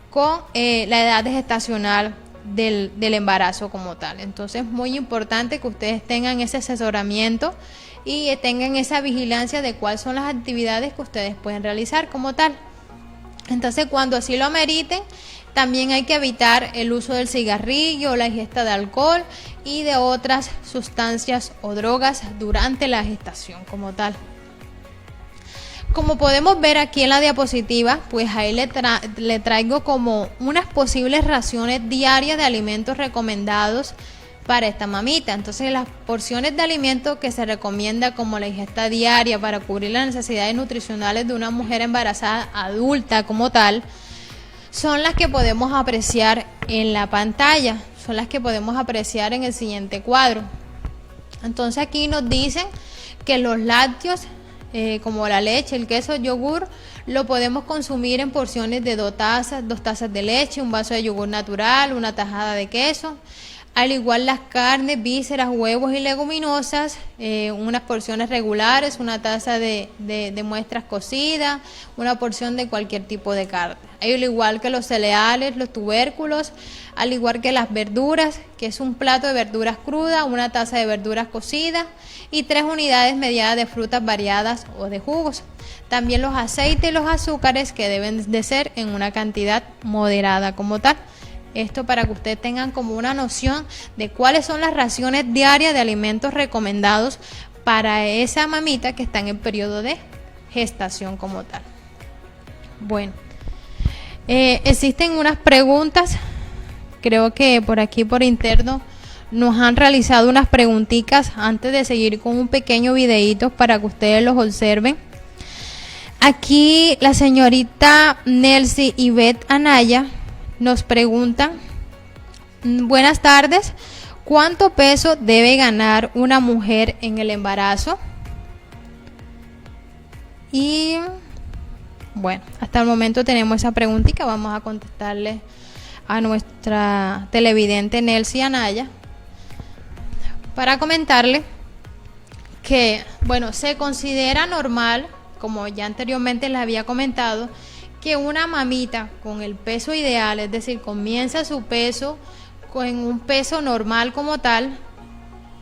con la edad gestacional del embarazo como tal. Entonces es muy importante que ustedes tengan ese asesoramiento y tengan esa vigilancia de cuáles son las actividades que ustedes pueden realizar como tal. Entonces, cuando así lo ameriten, también hay que evitar el uso del cigarrillo, la ingesta de alcohol y de otras sustancias o drogas durante la gestación como tal. Como podemos ver aquí en la diapositiva, pues ahí le traigo como unas posibles raciones diarias de alimentos recomendados para esta mamita. Entonces, las porciones de alimentos que se recomienda como la ingesta diaria para cubrir las necesidades nutricionales de una mujer embarazada adulta como tal, son las que podemos apreciar en la pantalla, son las que podemos apreciar en el siguiente cuadro. Entonces aquí nos dicen que los lácteos, como la leche, el queso, el yogur, lo podemos consumir en porciones de 2 tazas de leche, un vaso de yogur natural, una tajada de queso. Al igual las carnes, vísceras, huevos y leguminosas, unas porciones regulares, 1 taza de muestras cocidas, una porción de cualquier tipo de carne. Al igual que los cereales, los tubérculos, al igual que las verduras, que es un plato de verduras crudas, 1 taza de verduras cocidas y 3 unidades medianas de frutas variadas o de jugos. También los aceites y los azúcares, que deben de ser en una cantidad moderada como tal. Esto para que ustedes tengan como una noción de cuáles son las raciones diarias de alimentos recomendados para esa mamita que está en el periodo de gestación como tal. Bueno, existen unas preguntas, creo que por aquí por interno nos han realizado unas preguntitas antes de seguir con un pequeño videíto para que ustedes los observen. Aquí la señorita Nelcy Ivette Anaya nos pregunta: buenas tardes, ¿cuánto peso debe ganar una mujer en el embarazo? Y bueno, hasta el momento tenemos esa preguntita, vamos a contestarle a nuestra televidente Nelcy Anaya para comentarle que, bueno, se considera normal, como ya anteriormente les había comentado, que una mamita con el peso ideal, es decir, comienza su peso con un peso normal como tal,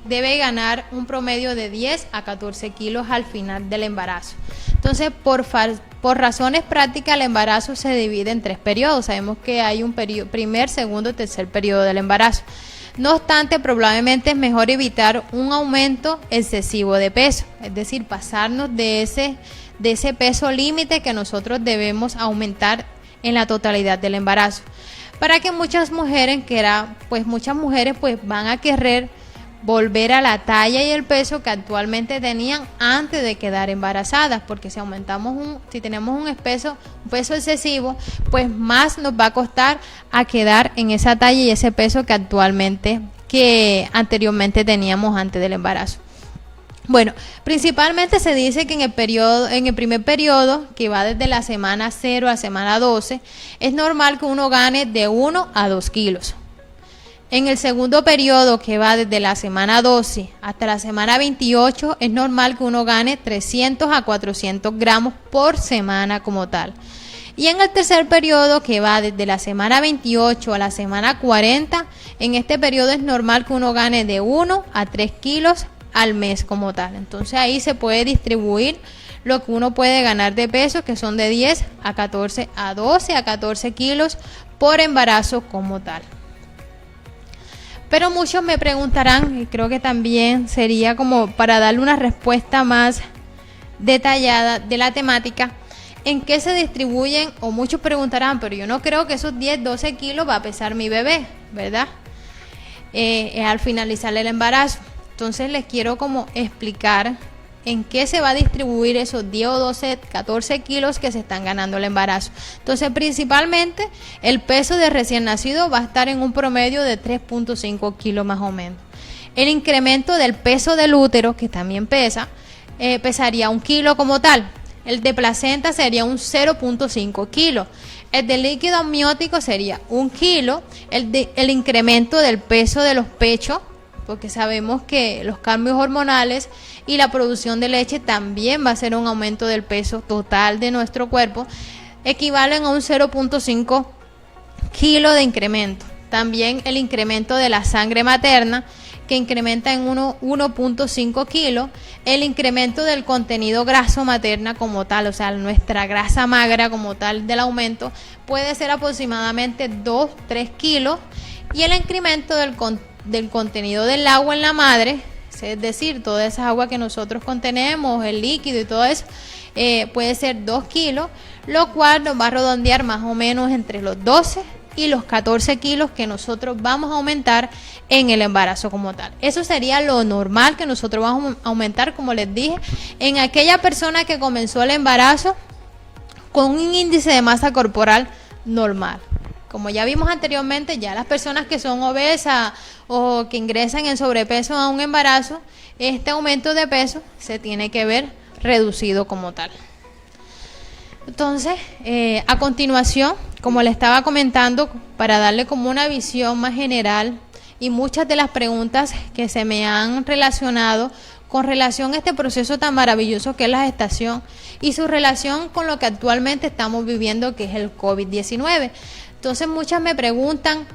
debe ganar un promedio de 10 a 14 kilos al final del embarazo. Entonces, por razones prácticas, el embarazo se divide en 3 periodos. Sabemos que hay un periodo, primer, segundo y tercer periodo del embarazo. No obstante, probablemente es mejor evitar un aumento excesivo de peso, es decir, pasarnos de ese peso límite que nosotros debemos aumentar en la totalidad del embarazo. Para que muchas mujeres van a querer volver a la talla y el peso que actualmente tenían antes de quedar embarazadas, porque si tenemos un peso excesivo, pues más nos va a costar a quedar en esa talla y ese peso que anteriormente teníamos antes del embarazo. Bueno, principalmente se dice que en el primer periodo, que va desde la semana 0 a semana 12, es normal que uno gane de 1 a 2 kilos. En el segundo periodo, que va desde la semana 12 hasta la semana 28, es normal que uno gane 300 a 400 gramos por semana como tal. Y en el tercer periodo, que va desde la semana 28 a la semana 40, en este periodo es normal que uno gane de 1 a 3 kilos al mes como tal. Entonces ahí se puede distribuir lo que uno puede ganar de peso, que son de 10 a 14 a 12 a 14 kilos por embarazo como tal. Pero muchos me preguntarán, y creo que también sería como para darle una respuesta más detallada de la temática, en qué se distribuyen, o muchos preguntarán, pero yo no creo que esos 10, 12 kilos va a pesar mi bebé, ¿verdad? Al finalizar el embarazo. Entonces les quiero como explicar en qué se va a distribuir esos 10 o 12, 14 kilos que se están ganando el embarazo. Entonces principalmente el peso de recién nacido va a estar en un promedio de 3.5 kilos más o menos. El incremento del peso del útero, que también pesaría 1 kilo como tal. El de placenta sería un 0.5 kilos. El de líquido amniótico sería 1 kilo. El incremento del peso de los pechos, porque sabemos que los cambios hormonales y la producción de leche también va a ser un aumento del peso total de nuestro cuerpo, equivalen a un 0.5 kilo de incremento. También el incremento de la sangre materna, que incrementa en 1.5 kilos, el incremento del contenido graso materna como tal, o sea, nuestra grasa magra como tal del aumento, puede ser aproximadamente 2-3 kilos, y el incremento del contenido del agua en la madre, es decir, toda esa agua que nosotros contenemos, el líquido y todo eso, puede ser 2 kilos, lo cual nos va a redondear más o menos entre los 12 y los 14 kilos que nosotros vamos a aumentar en el embarazo como tal. Eso sería lo normal que nosotros vamos a aumentar, como les dije, en aquella persona que comenzó el embarazo con un índice de masa corporal normal. Como ya vimos anteriormente, ya las personas que son obesas o que ingresan en sobrepeso a un embarazo, este aumento de peso se tiene que ver reducido como tal. Entonces, a continuación, como le estaba comentando, para darle como una visión más general y muchas de las preguntas que se me han relacionado con relación a este proceso tan maravilloso que es la gestación y su relación con lo que actualmente estamos viviendo, que es el COVID-19. Entonces muchas me preguntan,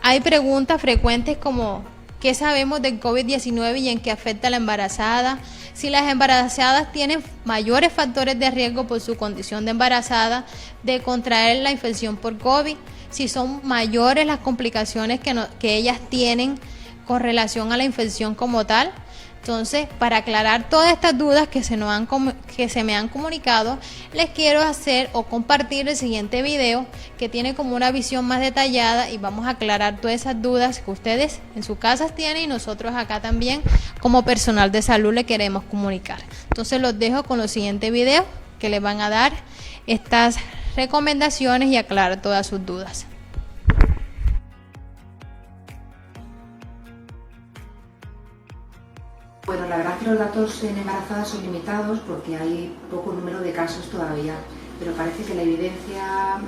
hay preguntas frecuentes como ¿qué sabemos del COVID-19 y en qué afecta a la embarazada? Si las embarazadas tienen mayores factores de riesgo por su condición de embarazada de contraer la infección por COVID, si son mayores las complicaciones que ellas tienen con relación a la infección como tal. Entonces, para aclarar todas estas dudas que se me han comunicado, les quiero hacer o compartir el siguiente video que tiene como una visión más detallada y vamos a aclarar todas esas dudas que ustedes en sus casas tienen y nosotros acá también como personal de salud le queremos comunicar. Entonces los dejo con los siguientes videos que les van a dar estas recomendaciones y aclarar todas sus dudas. Bueno, la verdad que los datos en embarazadas son limitados porque hay poco número de casos todavía, pero parece que la evidencia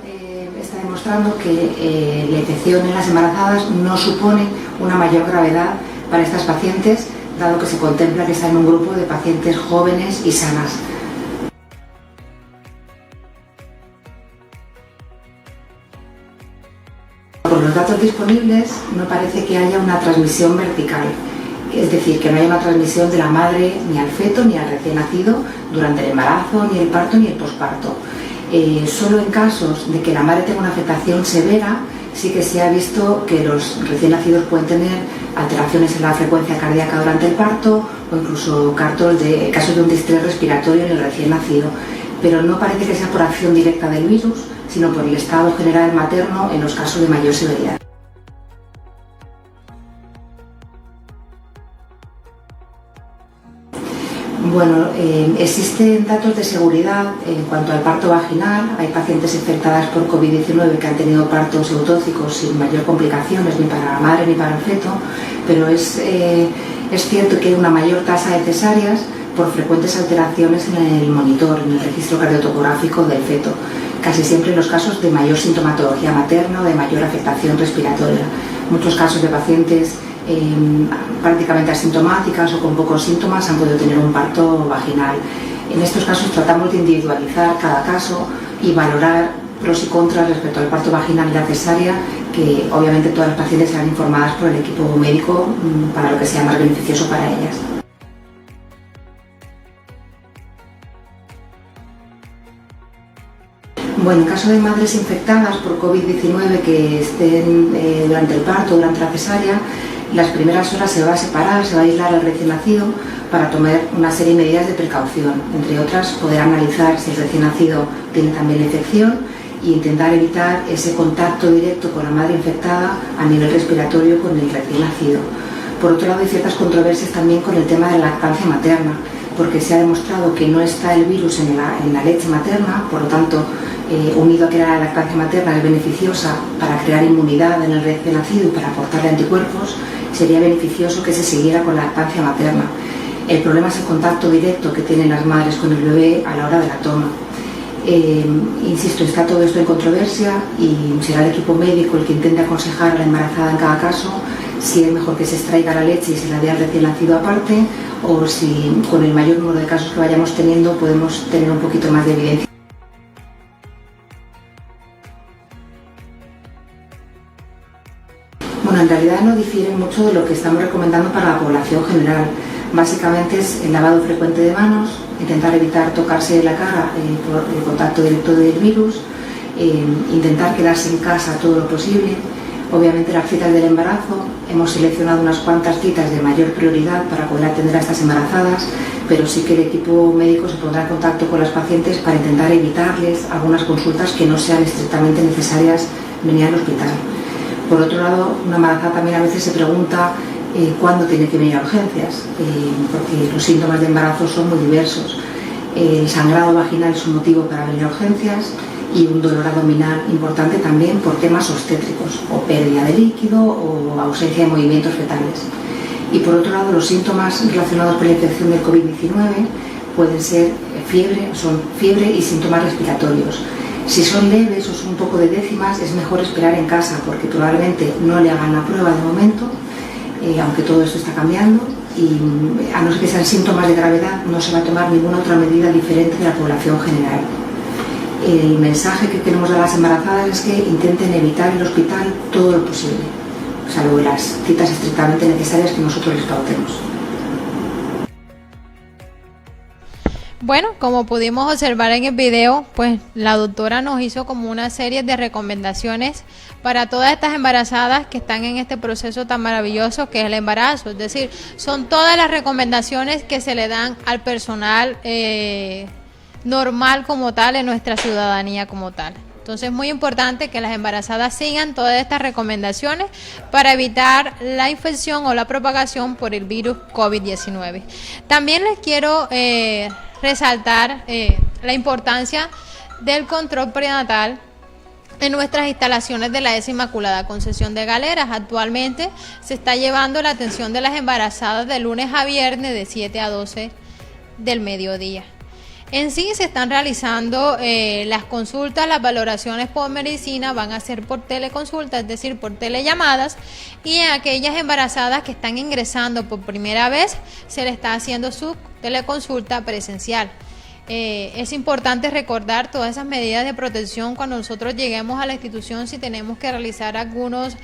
está demostrando que la infección en las embarazadas no supone una mayor gravedad para estas pacientes, dado que se contempla que están en un grupo de pacientes jóvenes y sanas. Por los datos disponibles, no parece que haya una transmisión vertical. Es decir, que no haya una transmisión de la madre ni al feto ni al recién nacido durante el embarazo, ni el parto ni el posparto. Solo en casos de que la madre tenga una afectación severa sí que se ha visto que los recién nacidos pueden tener alteraciones en la frecuencia cardíaca durante el parto o incluso casos de un distrés respiratorio en el recién nacido, pero no parece que sea por acción directa del virus, sino por el estado general materno en los casos de mayor severidad. Bueno, existen datos de seguridad en cuanto al parto vaginal. Hay pacientes infectadas por COVID-19 que han tenido partos eutóxicos sin mayor complicaciones ni para la madre ni para el feto, pero es cierto que hay una mayor tasa de cesáreas por frecuentes alteraciones en el monitor, en el registro cardiotocográfico del feto, casi siempre en los casos de mayor sintomatología materna o de mayor afectación respiratoria. Muchos casos de pacientes prácticamente asintomáticas o con pocos síntomas han podido tener un parto vaginal. En estos casos tratamos de individualizar cada caso y valorar pros y contras respecto al parto vaginal y la cesárea, que obviamente todas las pacientes serán informadas por el equipo médico para lo que sea más beneficioso para ellas. Bueno, en caso de madres infectadas por COVID-19 que estén durante el parto, durante la cesárea, las primeras horas se va a separar, se va a aislar al recién nacido para tomar una serie de medidas de precaución. Entre otras, poder analizar si el recién nacido tiene también la infección e intentar evitar ese contacto directo con la madre infectada a nivel respiratorio con el recién nacido. Por otro lado, hay ciertas controversias también con el tema de la lactancia materna, porque se ha demostrado que no está el virus en la leche materna, por lo tanto, unido a que la lactancia materna es beneficiosa para crear inmunidad en el recién nacido y para aportarle anticuerpos, sería beneficioso que se siguiera con la lactancia materna. El problema es el contacto directo que tienen las madres con el bebé a la hora de la toma. Insisto, está todo esto en controversia y será el equipo médico el que intente aconsejar a la embarazada en cada caso si es mejor que se extraiga la leche y se la dé al recién nacido aparte, o si con el mayor número de casos que vayamos teniendo podemos tener un poquito más de evidencia. Bueno, en realidad no difiere mucho de lo que estamos recomendando para la población general. Básicamente es el lavado frecuente de manos, intentar evitar tocarse la cara por el contacto directo del virus, intentar quedarse en casa todo lo posible. Obviamente las citas del embarazo, hemos seleccionado unas cuantas citas de mayor prioridad para poder atender a estas embarazadas, pero sí que el equipo médico se pondrá en contacto con las pacientes para intentar evitarles algunas consultas que no sean estrictamente necesarias venir al hospital. Por otro lado, una embarazada también a veces se pregunta cuándo tiene que venir a urgencias, porque los síntomas de embarazo son muy diversos. El sangrado vaginal es un motivo para venir a urgencias y un dolor abdominal importante también por temas obstétricos, o pérdida de líquido o ausencia de movimientos fetales. Y por otro lado, los síntomas relacionados con la infección del COVID-19 pueden ser fiebre y síntomas respiratorios. Si son leves o son un poco de décimas, es mejor esperar en casa porque probablemente no le hagan la prueba de momento, aunque todo esto está cambiando, y a no ser que sean síntomas de gravedad no se va a tomar ninguna otra medida diferente de la población general. El mensaje que queremos dar a las embarazadas es que intenten evitar el hospital todo lo posible, salvo las citas estrictamente necesarias que nosotros les pautemos. Bueno, como pudimos observar en el video, pues la doctora nos hizo como una serie de recomendaciones para todas estas embarazadas que están en este proceso tan maravilloso que es el embarazo. Es decir, son todas las recomendaciones que se le dan al personal normal como tal, en nuestra ciudadanía como tal. Entonces es muy importante que las embarazadas sigan todas estas recomendaciones para evitar la infección o la propagación por el virus COVID-19. También les quiero resaltar la importancia del control prenatal en nuestras instalaciones de la ESA Inmaculada Concepción de Galeras. Actualmente se está llevando la atención de las embarazadas de lunes a viernes de 7 a 12 del mediodía. En sí se están realizando las consultas, las valoraciones por medicina van a ser por teleconsulta, es decir, por telellamadas, y a aquellas embarazadas que están ingresando por primera vez se le está haciendo su teleconsulta presencial. Es importante recordar todas esas medidas de protección cuando nosotros lleguemos a la institución, si tenemos que realizar algunos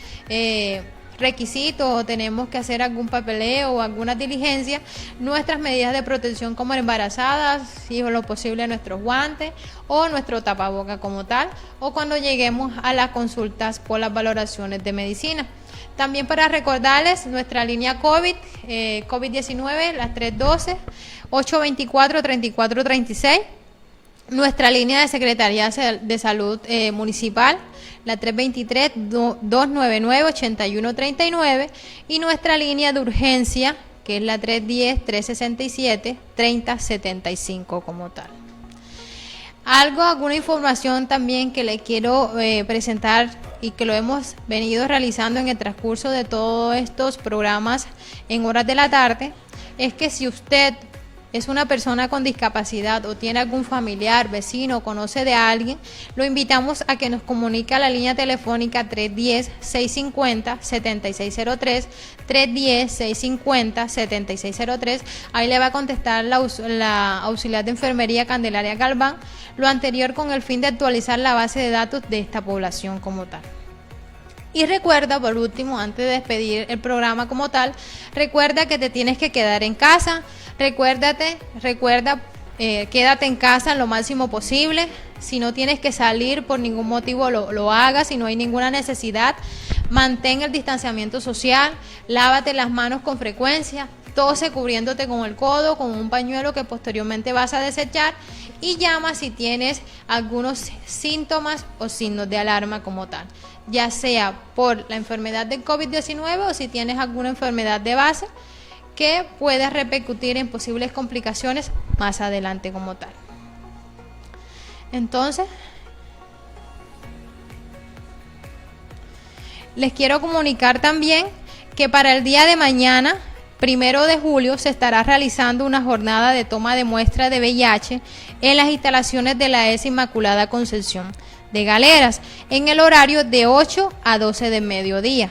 requisitos o tenemos que hacer algún papeleo o alguna diligencia, nuestras medidas de protección como embarazadas, si es lo posible nuestros guantes o nuestro tapaboca como tal, o cuando lleguemos a las consultas por las valoraciones de medicina. También para recordarles nuestra línea COVID-19, las 312-824-3436, nuestra línea de Secretaría de Salud Municipal, la 323-299-8139, y nuestra línea de urgencia, que es la 310-367-3075 como tal. Alguna información también que le quiero presentar y que lo hemos venido realizando en el transcurso de todos estos programas en horas de la tarde, es que si usted es una persona con discapacidad o tiene algún familiar, vecino, conoce de alguien, lo invitamos a que nos comunique a la línea telefónica 310-650-7603, 310-650-7603. Ahí le va a contestar la auxiliar de enfermería Candelaria Galván, lo anterior con el fin de actualizar la base de datos de esta población como tal. Y recuerda, por último, antes de despedir el programa como tal, recuerda que te tienes que quedar en casa. Recuerda, quédate en casa lo máximo posible. Si no tienes que salir por ningún motivo, lo hagas. Si no hay ninguna necesidad, mantén el distanciamiento social, lávate las manos con frecuencia, tose cubriéndote con el codo, con un pañuelo que posteriormente vas a desechar, y llama si tienes algunos síntomas o signos de alarma como tal, ya sea por la enfermedad del COVID-19 o si tienes alguna enfermedad de base que puede repercutir en posibles complicaciones más adelante como tal. Entonces, les quiero comunicar también que para el día de mañana, 1 de julio, se estará realizando una jornada de toma de muestra de VIH en las instalaciones de la ES Inmaculada Concepción de Galeras, en el horario de 8 a 12 del mediodía.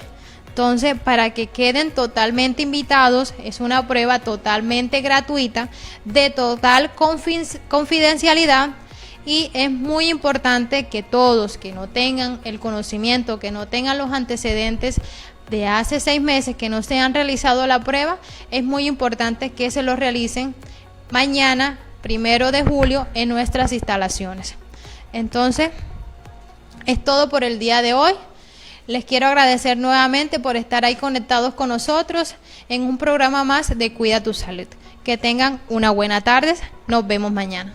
Entonces, para que queden totalmente invitados, es una prueba totalmente gratuita, de total confidencialidad, y es muy importante que todos que no tengan el conocimiento, que no tengan los antecedentes de hace 6 meses, que no se han realizado la prueba, es muy importante que se lo realicen mañana, 1 de julio, en nuestras instalaciones. Entonces, es todo por el día de hoy. Les quiero agradecer nuevamente por estar ahí conectados con nosotros en un programa más de Cuida tu Salud. Que tengan una buena tarde. Nos vemos mañana.